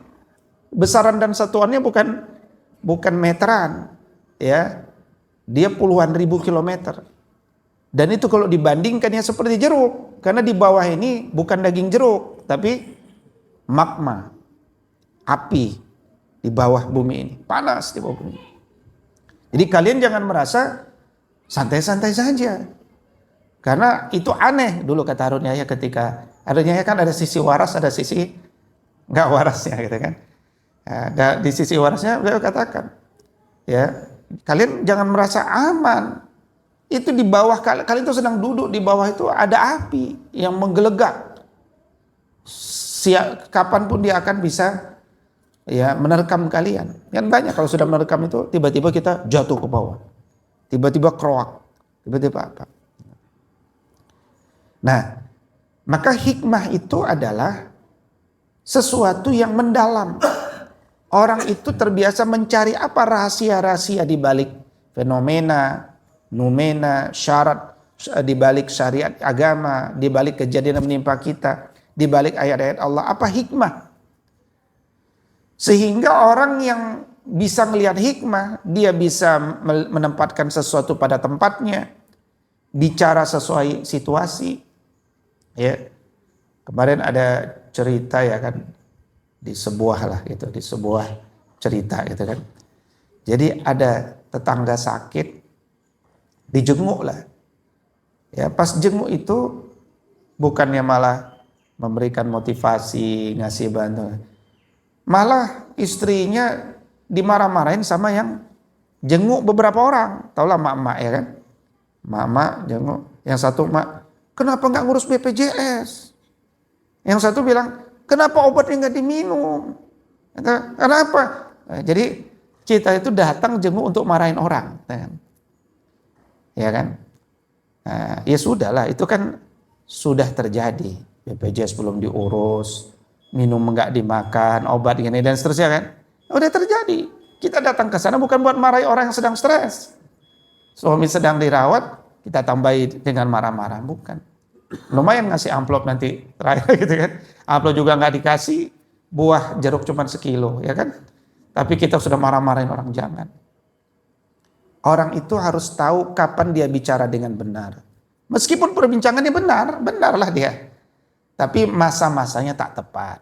besaran dan satuannya bukan meteran, ya, dia puluhan ribu kilometer. Dan itu kalau dibandingkannya seperti jeruk, karena di bawah ini bukan daging jeruk, tapi magma, api di bawah bumi ini, panas di bawah bumi. Jadi kalian jangan merasa santai-santai saja. Karena itu aneh dulu kata Harun Yahya ketika Harun Yahya kan ada sisi waras, ada sisi nggak warasnya gitu kan. Nah, di sisi warasnya beliau katakan, ya kalian jangan merasa aman. Itu di bawah kalian itu sedang duduk di bawah itu ada api yang menggelegak. Kapanpun dia akan bisa ya menerkam kalian. Kan banyak kalau sudah menerkam itu tiba-tiba kita jatuh ke bawah, tiba-tiba kroak, tiba-tiba apa. Nah, maka hikmah itu adalah sesuatu yang mendalam. Orang itu terbiasa mencari apa rahasia-rahasia di balik fenomena, numena, syarat, di balik syariat agama, di balik kejadian yang menimpa kita, di balik ayat-ayat Allah. Apa hikmah? Sehingga orang yang bisa melihat hikmah, dia bisa menempatkan sesuatu pada tempatnya, bicara sesuai situasi. Ya, kemarin ada cerita ya kan di sebuah cerita gitu kan. Jadi ada tetangga sakit, dijenguk lah. Ya pas jenguk itu bukannya malah memberikan motivasi, ngasih bantuan, malah istrinya dimarah-marahin sama yang jenguk beberapa orang. Taulah mak-mak ya kan? Mak-mak jenguk. Yang satu mak, kenapa nggak ngurus BPJS? Yang satu bilang, kenapa obatnya nggak diminum? Kenapa? Nah, jadi kita itu datang jenguk untuk marahin orang, ya kan? Nah, ya sudahlah, itu kan sudah terjadi. BPJS belum diurus, minum nggak dimakan, obat gini dan seterusnya kan? Udah terjadi. Kita datang ke sana bukan buat marahi orang yang sedang stres. Suami sedang dirawat, kita tambahi dengan marah-marah, bukan. Lumayan ngasih amplop nanti terakhir gitu kan. Amplop juga nggak dikasih, buah jeruk cuma sekilo, ya kan? Tapi kita sudah marah-marahin orang, jangan. Orang itu harus tahu kapan dia bicara dengan benar. Meskipun perbincangannya benar, benarlah dia. Tapi masa-masanya tak tepat.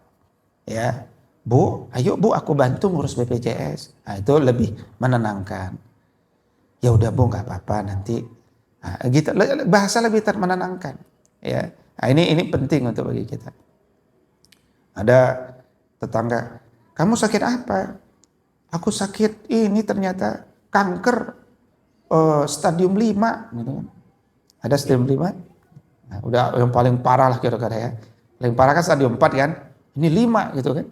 Ya, Bu, ayo Bu, aku bantu ngurus BPJS. Nah, itu lebih menenangkan. Ya udah Bu, nggak apa-apa nanti. Nah, gitu, bahasa lebih menenangkan. Ya, nah, ini penting untuk bagi kita. Ada tetangga, kamu sakit apa? Aku sakit ini ternyata kanker stadium 5 gitu kan. Ada stadium 5? Nah, udah yang paling parah lah kira-kira ya. Paling parah kan stadium 4 kan. Ini 5 gitu kan.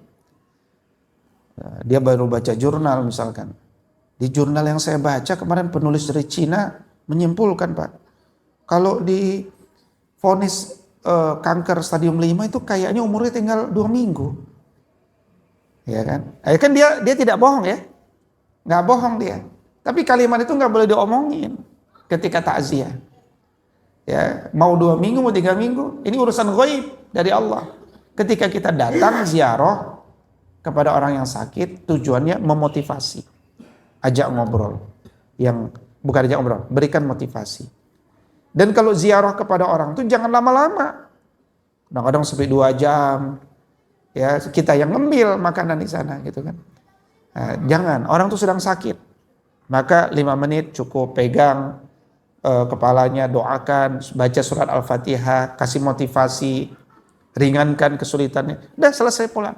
Nah, dia baru baca jurnal misalkan. Di jurnal yang saya baca kemarin penulis dari Cina menyimpulkan, Pak, kalau di vonis kanker stadium 5 itu kayaknya umurnya tinggal 2 minggu. Ya kan? Ya kan dia tidak bohong ya. Nggak bohong dia. Tapi kalimat itu nggak boleh diomongin ketika takziah. Ya, mau 2 minggu, mau 3 minggu, ini urusan ghaib dari Allah. Ketika kita datang ziarah kepada orang yang sakit, tujuannya memotivasi, ajak ngobrol, yang bukan ajak ngobrol, berikan motivasi. Dan kalau ziarah kepada orang itu jangan lama-lama, kadang-kadang sampai 2 jam, ya kita yang ngemil makanan di sana gitu kan. Nah, jangan, orang itu sedang sakit, maka 5 menit cukup, pegang kepalanya, doakan, baca surat Al-Fatihah, kasih motivasi, ringankan kesulitannya, udah selesai pulang.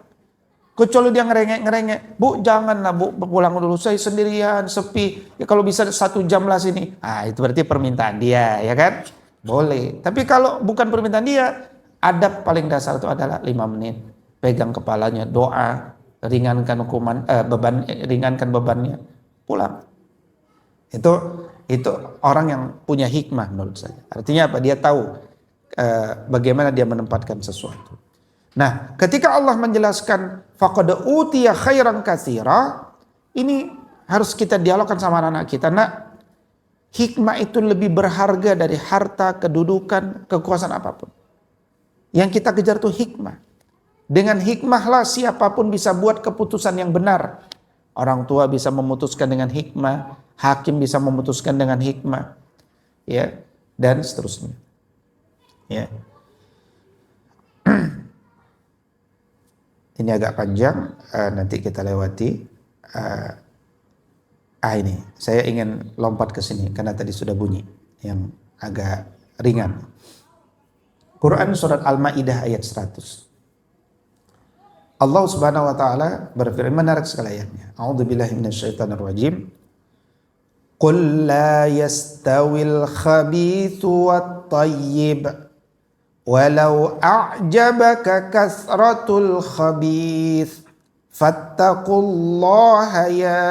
Kecuali dia ngerengek-ngerengek, Bu janganlah Bu, pulang dulu, saya sendirian, sepi, ya kalau bisa 1 jam lah sini. Itu berarti permintaan dia, ya kan? Boleh. Tapi kalau bukan permintaan dia, adab paling dasar itu adalah 5 menit, pegang kepalanya, doa, ringankan ringankan bebannya, pulang. Itu orang yang punya hikmah menurut saya. Artinya apa? Dia tahu bagaimana dia menempatkan sesuatu. Nah, ketika Allah menjelaskan faqad utiya khairan katsira, ini harus kita dialogkan sama anak-anak kita. Nak, hikmah itu lebih berharga dari harta, kedudukan, kekuasaan apapun. Yang kita kejar itu hikmah. Dengan hikmahlah siapapun bisa buat keputusan yang benar. Orang tua bisa memutuskan dengan hikmah, hakim bisa memutuskan dengan hikmah, ya, dan seterusnya. Ya. Ini agak panjang, nanti kita lewati. Ini saya ingin lompat ke sini karena tadi sudah bunyi yang agak ringan. Quran surat Al-Maidah ayat 100. Allah Subhanahu wa taala berfirman, menarik sekali ayatnya. A'udzubillahi minasyaitonir rajim. Qul la yastawil khabithu wat thayyib walau a'jabaka kasratul khabith fattaqullaha ya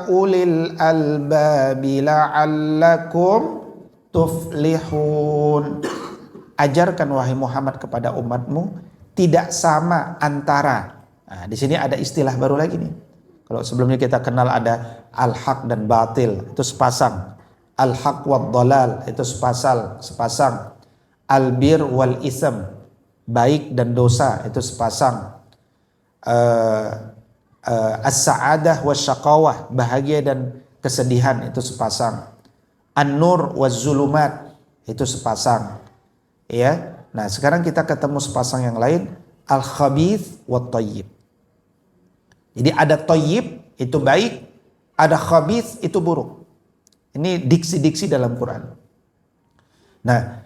ulil albabi la'allakum tuflihun. Ajarkan wahai Muhammad kepada umatmu, tidak sama antara. Nah, di sini ada istilah baru lagi nih. Kalau sebelumnya kita kenal ada al-haq dan batil, itu sepasang. Al-haq wad dalal, itu sepasang. Al-bir wal ism, baik dan dosa, itu sepasang. As-sa'adah was syaqawah, bahagia dan kesedihan, itu sepasang. An-nur waz zulumat, itu sepasang. Ya. Nah, sekarang kita ketemu sepasang yang lain, al-khabith wat thayyib. Jadi ada thayyib itu baik, ada khabith itu buruk. Ini diksi-diksi dalam Quran. Nah,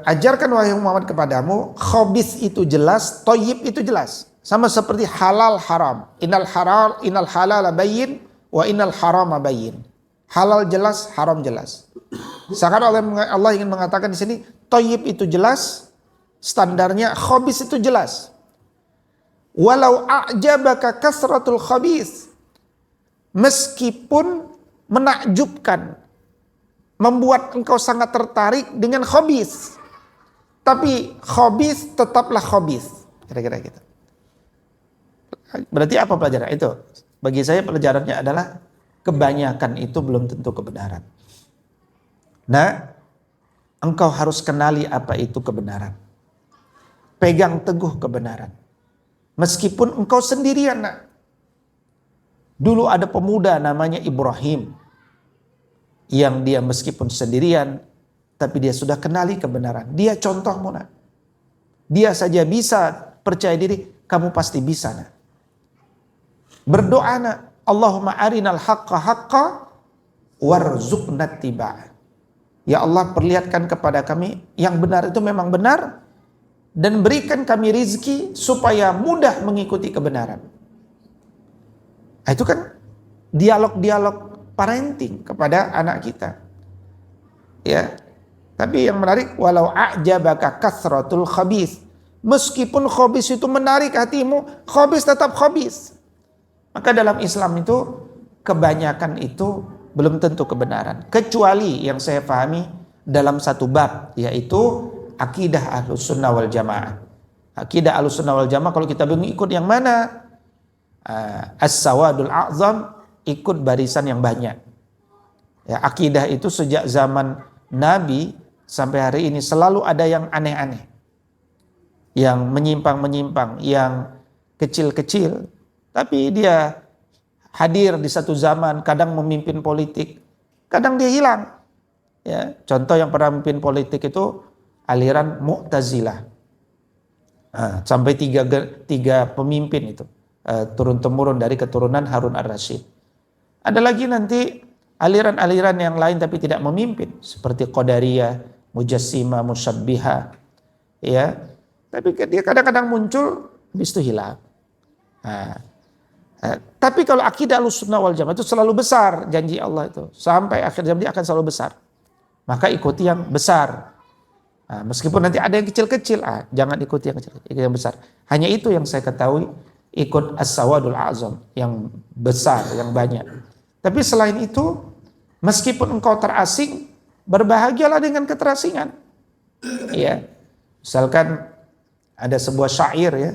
ajarkan wahai Muhammad kepadamu, khabith itu jelas, thayyib itu jelas. Sama seperti halal haram. Innal halala bayyin wa innal harama bayyin. Halal jelas, haram jelas. Seakan Allah ingin mengatakan di sini, thayyib itu jelas, standarnya, khabis itu jelas. Walau a'jabaka kasratul khabis, meskipun menakjubkan, membuat engkau sangat tertarik dengan khabis, tapi khabis tetaplah khabis. Kira-kira gitu. Berarti apa pelajaran itu? Bagi saya pelajarannya adalah kebanyakan itu belum tentu kebenaran. Nah, engkau harus kenali apa itu kebenaran. Pegang teguh kebenaran. Meskipun engkau sendirian, nak. Dulu ada pemuda namanya Ibrahim, yang dia meskipun sendirian, tapi dia sudah kenali kebenaran. Dia contohmu, nak. Dia saja bisa percaya diri, kamu pasti bisa, nak. Berdoa, nak. Allahumma arinal haqqa haqqa warzuqna tiba'ah. Ya Allah, perlihatkan kepada kami yang benar itu memang benar, dan berikan kami rizki supaya mudah mengikuti kebenaran. Nah, itu kan dialog-dialog parenting kepada anak kita. Ya. Tapi yang menarik, walau a'jabaka kasratul khabis. Meskipun khabis itu menarik hatimu, khabis tetap khabis. Maka dalam Islam itu kebanyakan itu belum tentu kebenaran. Kecuali yang saya pahami dalam satu bab, yaitu akidah Ahlus Sunnah wal Jamaah. Akidah Ahlus Sunnah wal Jamaah kalau kita bingung ikut yang mana? As-Sawadul A'zam, ikut barisan yang banyak. Ya, akidah itu sejak zaman Nabi sampai hari ini selalu ada yang aneh-aneh, yang menyimpang-menyimpang, yang kecil-kecil, tapi dia hadir di satu zaman, kadang memimpin politik, kadang dia hilang. Ya, contoh yang pernah memimpin politik itu aliran Mu'tazilah. Sampai tiga pemimpin itu turun-temurun dari keturunan Harun ar-Rasyid. Ada lagi nanti aliran-aliran yang lain tapi tidak memimpin, seperti Qadariyah, Mujassimah, Musyabbihah. Ya, tapi dia kadang-kadang muncul, habis itu hilang. Tapi kalau akidah Ahlussunnah wal Jamaah itu selalu besar, janji Allah itu sampai akhir zaman dia akan selalu besar. Maka ikuti yang besar. Meskipun nanti ada yang kecil-kecil, jangan ikuti yang kecil, ikuti yang besar. Hanya itu yang saya ketahui, ikut As-Sawadul A'zam, yang besar, yang banyak. Tapi selain itu, meskipun engkau terasing, berbahagialah dengan keterasingan. Ya, misalkan ada sebuah syair ya,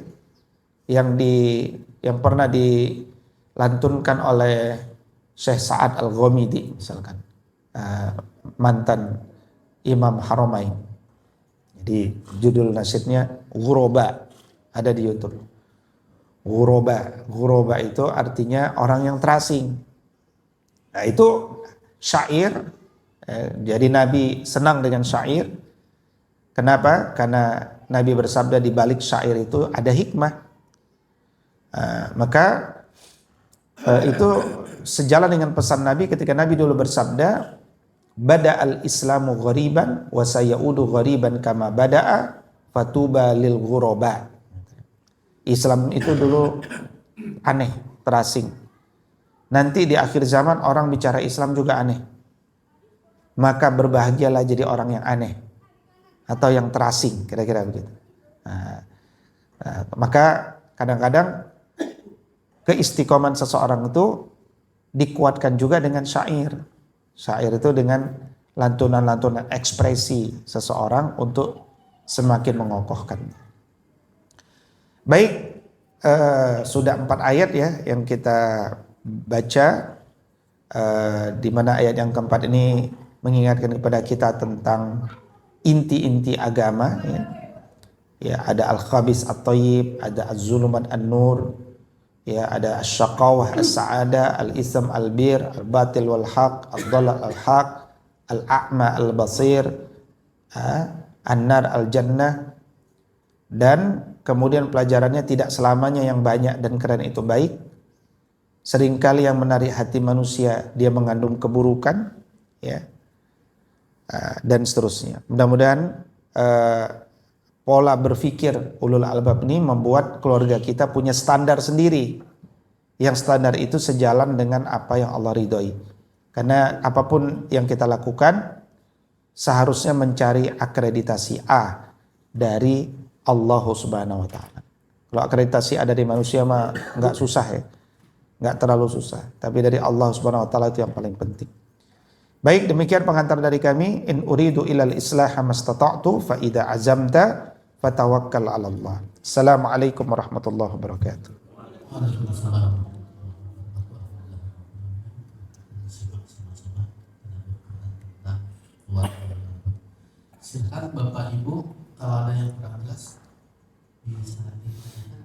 yang pernah dilantunkan oleh Syekh Sa'ad Al-Ghamidi, misalkan mantan Imam Haramain. Jadi judul nasyidnya Ghuraba, ada di YouTube. Ghuraba itu artinya orang yang terasing. Nah, itu syair. Jadi Nabi senang dengan syair. Kenapa? Karena Nabi bersabda di balik syair itu ada hikmah. Maka itu sejalan dengan pesan Nabi ketika Nabi dulu bersabda, bada'al islamu ghariban wa sayaudu ghariban kama bada'a fatuba lil ghuraba. Islam itu dulu aneh, terasing. Nanti di akhir zaman orang bicara Islam juga aneh. Maka berbahagialah jadi orang yang aneh atau yang terasing, kira-kira begitu. Maka kadang-kadang keistiqoman seseorang itu dikuatkan juga dengan syair. Syair itu dengan lantunan-lantunan ekspresi seseorang untuk semakin mengokohkan. Baik, sudah 4 ayat ya yang kita baca, di mana ayat yang keempat ini mengingatkan kepada kita tentang inti-inti agama. Ya, ada al-khabis at-thayyib, ada az-zulumat an-nur. Ya, ada asy-syaqawah as-sa'ada, al-ism al-bir, al-batil wal-haq, ad-dhalal al-haq, al-a'ma al-basir, an-nar al-jannah. Dan kemudian pelajarannya tidak selamanya yang banyak dan keren itu baik. Seringkali yang menarik hati manusia dia mengandung keburukan, ya, dan seterusnya. Mudah-mudahan pola berpikir ulul albab ini membuat keluarga kita punya standar sendiri. yang standar itu sejalan dengan apa yang Allah ridhoi. Karena apapun yang kita lakukan seharusnya mencari akreditasi A dari Allah Subhanahu wa taala. Kalau akreditasi A dari manusia mah nggak susah ya. Nggak terlalu susah, tapi dari Allah Subhanahu wa taala itu yang paling penting. Baik, demikian pengantar dari kami. In uridu ilal islaha mastata'tu fa idza azamta fatawakkal 'ala Allah. Assalamualaikum warahmatullahi wabarakatuh. Waalaikumsalam. Silakan Bapak Ibu, kalau ada yang kurang jelas bisa ditanyakan.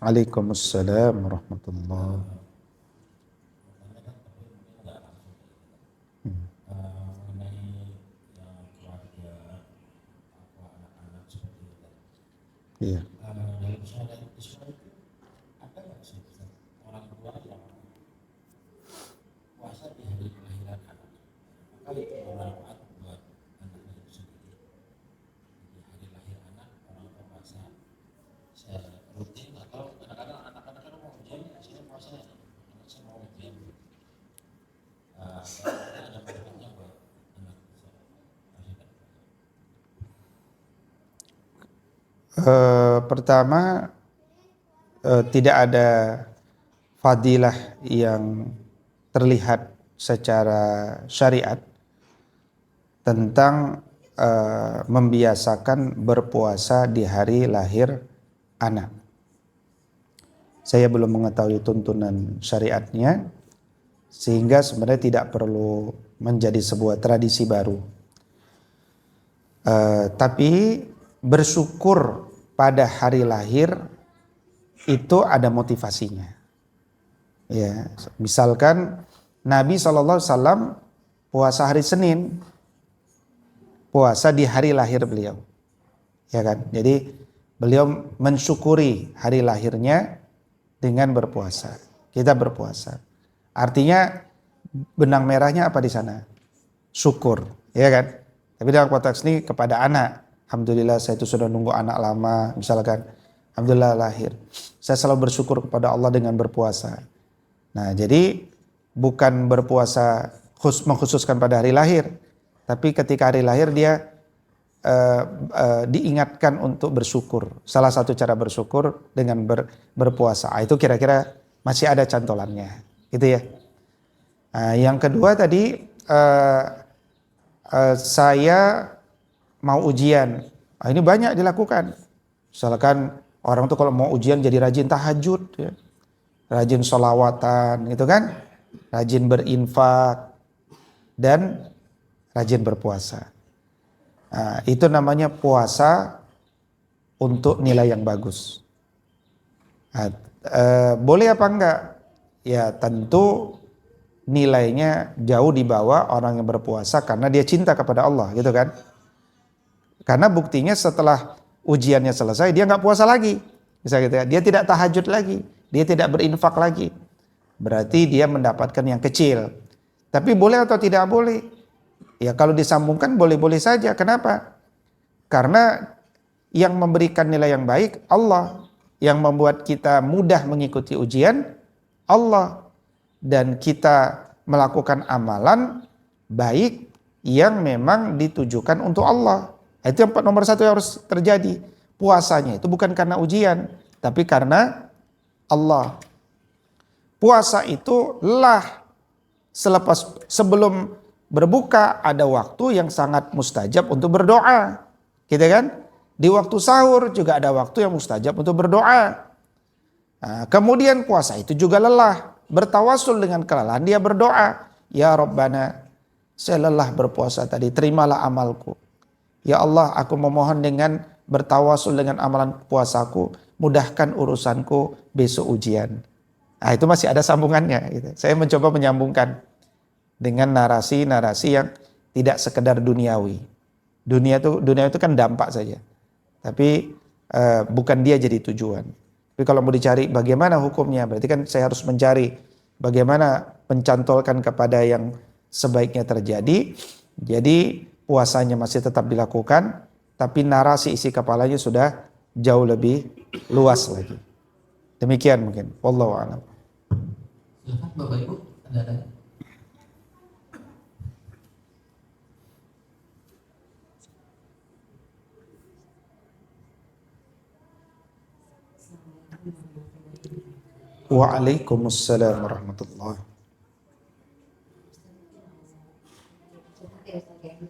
Waalaikumsalam warahmatullahi. Iya. Dalam syariat Islam itu ada nggak sih orang tua yang puasa di hari kelahiran anak? Apakah itu bermanfaat buat anaknya itu sendiri? Di hari lahir anak orang tua puasa rutin, atau kadang-kadang anak-anak kan mau ujian, saya puasa ya, anak saya mau ujian. Ada manfaatnya buat anak saya. Pertama, tidak ada fadilah yang terlihat secara syariat tentang membiasakan berpuasa di hari lahir anak. Saya belum mengetahui tuntunan syariatnya, sehingga sebenarnya tidak perlu menjadi sebuah tradisi baru. Tapi bersyukur pada hari lahir itu ada motivasinya. Ya, misalkan Nabi SAW puasa hari Senin, puasa di hari lahir beliau, ya kan? Jadi beliau mensyukuri hari lahirnya dengan berpuasa. Kita berpuasa, artinya benang merahnya apa di sana? Syukur, ya kan? Tapi dalam konteks ini kepada anak. Alhamdulillah saya itu sudah nunggu anak lama, misalkan. Alhamdulillah lahir. Saya selalu bersyukur kepada Allah dengan berpuasa. Nah, jadi bukan berpuasa mengkhususkan pada hari lahir, tapi ketika hari lahir dia diingatkan untuk bersyukur. Salah satu cara bersyukur dengan berpuasa. Itu kira-kira masih ada cantolannya, gitu ya. Yang kedua tadi saya mau ujian. Ini banyak dilakukan. Misalkan orang tuh kalau mau ujian jadi rajin tahajud, ya. Rajin sholawatan, gitu kan? Rajin berinfak dan rajin berpuasa. Itu namanya puasa untuk nilai yang bagus. Boleh apa enggak? Ya tentu nilainya jauh di bawah orang yang berpuasa karena dia cinta kepada Allah, gitu kan? Karena buktinya setelah ujiannya selesai dia nggak puasa lagi, bisa gitu ya. Dia tidak tahajud lagi, dia tidak berinfak lagi. Berarti dia mendapatkan yang kecil. Tapi boleh atau tidak boleh? Ya kalau disambungkan boleh-boleh saja. Kenapa? Karena yang memberikan nilai yang baik Allah, yang membuat kita mudah mengikuti ujian Allah, dan kita melakukan amalan baik yang memang ditujukan untuk Allah. Itu yang nomor satu yang harus terjadi. Puasanya itu bukan karena ujian, tapi karena Allah. Puasa itu sebelum berbuka ada waktu yang sangat mustajab untuk berdoa, gitu kan? Di waktu sahur juga ada waktu yang mustajab untuk berdoa. Kemudian puasa itu juga lelah, bertawasul dengan kelelahan dia berdoa, ya Rabbana, saya lelah berpuasa tadi, terimalah amalku. Ya Allah, aku memohon dengan bertawasul dengan amalan puasaku, mudahkan urusanku besok ujian. Itu masih ada sambungannya. Gitu. Saya mencoba menyambungkan dengan narasi-narasi yang tidak sekedar duniawi. Dunia itu kan dampak saja, tapi bukan dia jadi tujuan. Tapi kalau mau dicari bagaimana hukumnya, berarti kan saya harus mencari bagaimana mencantolkan kepada yang sebaiknya terjadi. Jadi puasanya masih tetap dilakukan, tapi narasi isi kepalanya sudah jauh lebih luas lagi. Demikian mungkin. Wallahu a'lam. Silakan Bapak Ibu, ada. Waalaikumsalam warahmatullahi.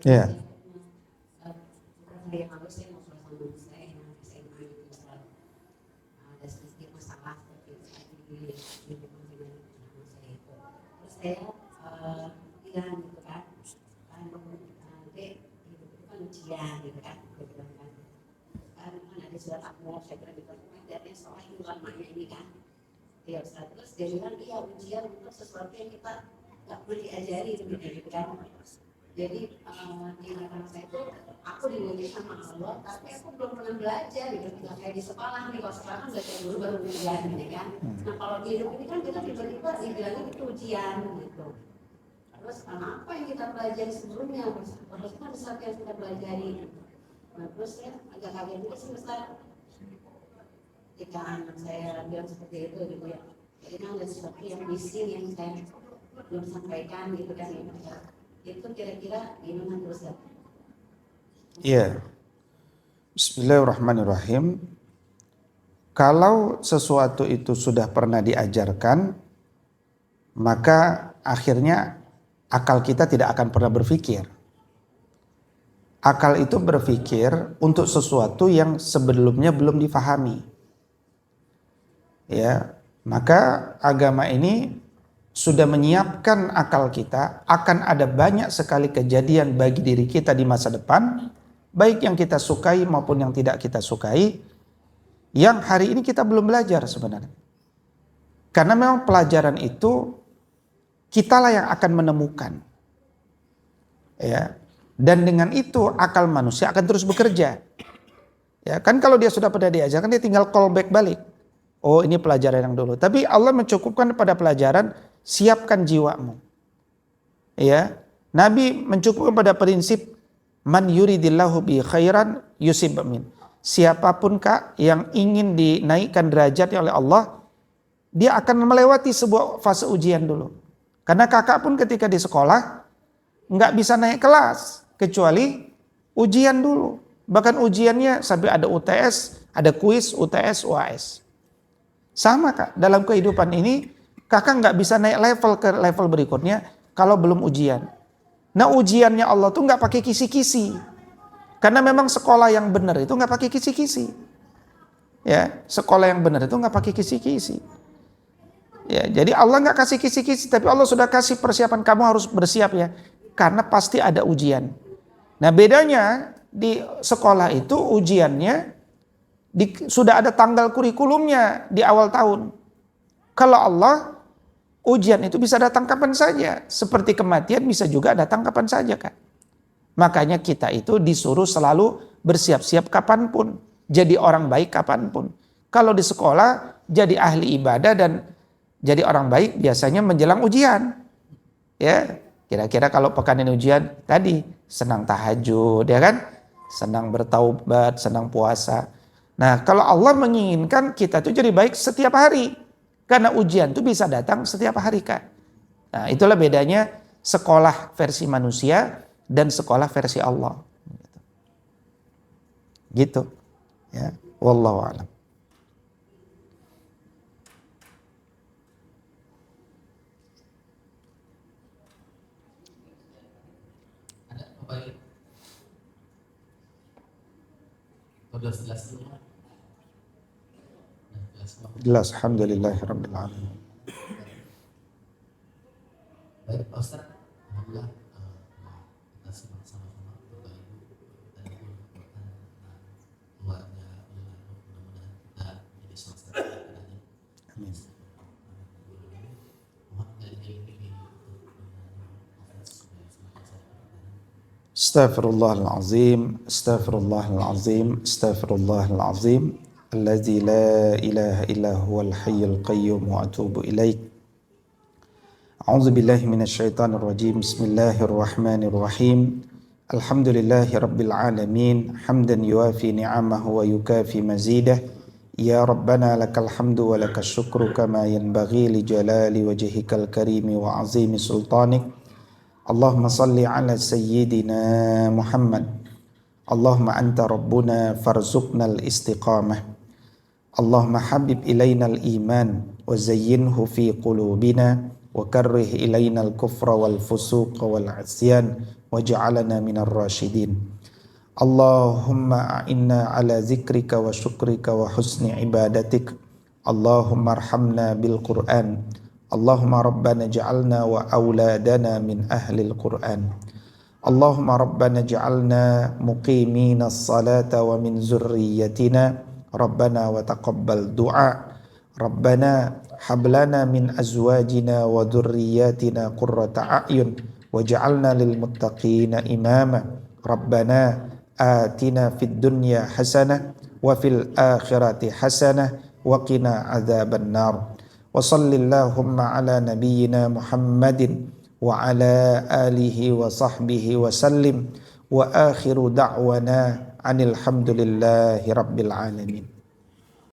Ya. Saya bilang gitu kan, nanti itu kan ujian gitu kan, kan ada surat Al-Mulk saya kira gitu, dari soal ulamanya ini kan, ya Ustaz. Terus dia bilang iya ujian untuk sesuatu yang kita nggak perlu diajari gitu kan. Jadi di belakang saya itu aku diuji sama Allah, tapi aku belum pernah belajar gitu, nggak kayak di sekolah nih. Kalau sekolah kan belajar dulu baru ujian gitu kan. Nah kalau di hidup ini kan kita tiba-tiba dibilangnya itu ujian gitu. Terus apa yang kita pelajari sebelumnya? Harusnya ada sesuatu yang kita pelajari. Nah terus ya agak kaget juga sih Ustaz ketika anak saya bilang seperti itu gitu ya. Jadi kan ada sesuatu yang missing yang saya belum sampaikan gitu kan ya. Itu kira-kira gimana terus ya? Iya. Bismillahirrahmanirrahim. Kalau sesuatu itu sudah pernah diajarkan, maka akhirnya akal kita tidak akan pernah berpikir. Akal itu berpikir untuk sesuatu yang sebelumnya belum difahami. Ya, maka agama ini sudah menyiapkan akal kita akan ada banyak sekali kejadian bagi diri kita di masa depan, baik yang kita sukai maupun yang tidak kita sukai, yang hari ini kita belum belajar sebenarnya. Karena memang pelajaran itu kitalah yang akan menemukan. Ya. Dan dengan itu akal manusia akan terus bekerja. Ya, kan kalau dia sudah pernah diajarkan dia tinggal call back balik. Oh, ini pelajaran yang dulu. Tapi Allah mencukupkan pada pelajaran siapkan jiwamu. Ya. Nabi mencukupkan pada prinsip man yuridillahu bi khairan yusib min. Siapapun Kak yang ingin dinaikkan derajatnya oleh Allah, dia akan melewati sebuah fase ujian dulu. Karena kakak pun ketika di sekolah nggak bisa naik kelas kecuali ujian dulu. Bahkan ujiannya sampai ada UTS, ada kuis, UTS, UAS. Sama Kak, dalam kehidupan ini kakak nggak bisa naik level ke level berikutnya kalau belum ujian. Nah ujiannya Allah tuh nggak pakai kisi-kisi. Karena memang sekolah yang benar itu nggak pakai kisi-kisi. Ya, sekolah yang benar itu nggak pakai kisi-kisi. Ya, jadi Allah nggak kasih kisi-kisi, tapi Allah sudah kasih persiapan, kamu harus bersiap ya, karena pasti ada ujian. Nah bedanya di sekolah itu ujiannya sudah ada tanggal kurikulumnya di awal tahun. Kalau Allah ujian itu bisa datang kapan saja, seperti kematian bisa juga datang kapan saja kan. Makanya kita itu disuruh selalu bersiap-siap kapanpun, jadi orang baik kapanpun. Kalau di sekolah jadi ahli ibadah dan jadi orang baik biasanya menjelang ujian. Ya, kira-kira kalau pekan ini ujian tadi senang tahajud ya kan? Senang bertaubat, senang puasa. Nah, kalau Allah menginginkan kita tuh jadi baik setiap hari. Karena ujian tuh bisa datang setiap hari Kak. Nah, itulah bedanya sekolah versi manusia dan sekolah versi Allah. Gitu. Ya, wallahu a'lam. Baik. Sudah jelas semua. Jelas, alhamdulillahirabbil alamin. Baik Pak Ustaz, alhamdulillah kita sama-sama Bapak Ibu dan keluarga mudah-mudahan kita menjadi swasta kepadanya. Amin. Astaghfirullahalazim, astaghfirullahalazim, astaghfirullahalazim. Allazi la ilaha illa huwal hayyul qayyum wa atubu ilaik. A'udzu billahi minasyaitonir rajim. Bismillahirrahmanirrahim. Alhamdulillahi rabbil alamin. Hamdan yuafi ni'amahu wa yukafi mazidah. Ya Rabbana lakal hamdu wa lakas syukru kama yanbaghi li jalali wajhikal karimi wa azimi sultanik. Allahumma salli ala sayyidina Muhammad. Allahumma anta rabbuna farzuqnal istiqamah. Allahumma habib ilainal iman wa zayyinhu fi qulubina wa karrih ilainal kufra wal fusuq wal asyan waj'alna minar rasyidin. Allahumma a'inna ala zikrika wa syukrika wa husni ibadatik. Allahumma arhamna bil Qur'an. Allahumma rabbana ja'alna wa auladana min ahlil Qur'an. Allahumma rabbana ja'alna muqimina as-salata wa min zurriyyatina. Rabbana wa taqabbal du'a. Rabbana hablana min azwajina wa dhurriyyatina qurrata a'yun waj'alna lil muttaqina imama. Rabbana atina fid dunya hasanah wa fil akhirati hasanah wa qina adzaban nar. Wa shallillahumma ala nabiyyina Muhammadin wa ala alihi wa sahbihi wa sallim wa akhiru da'wana anil hamdulillahi rabbil alamin.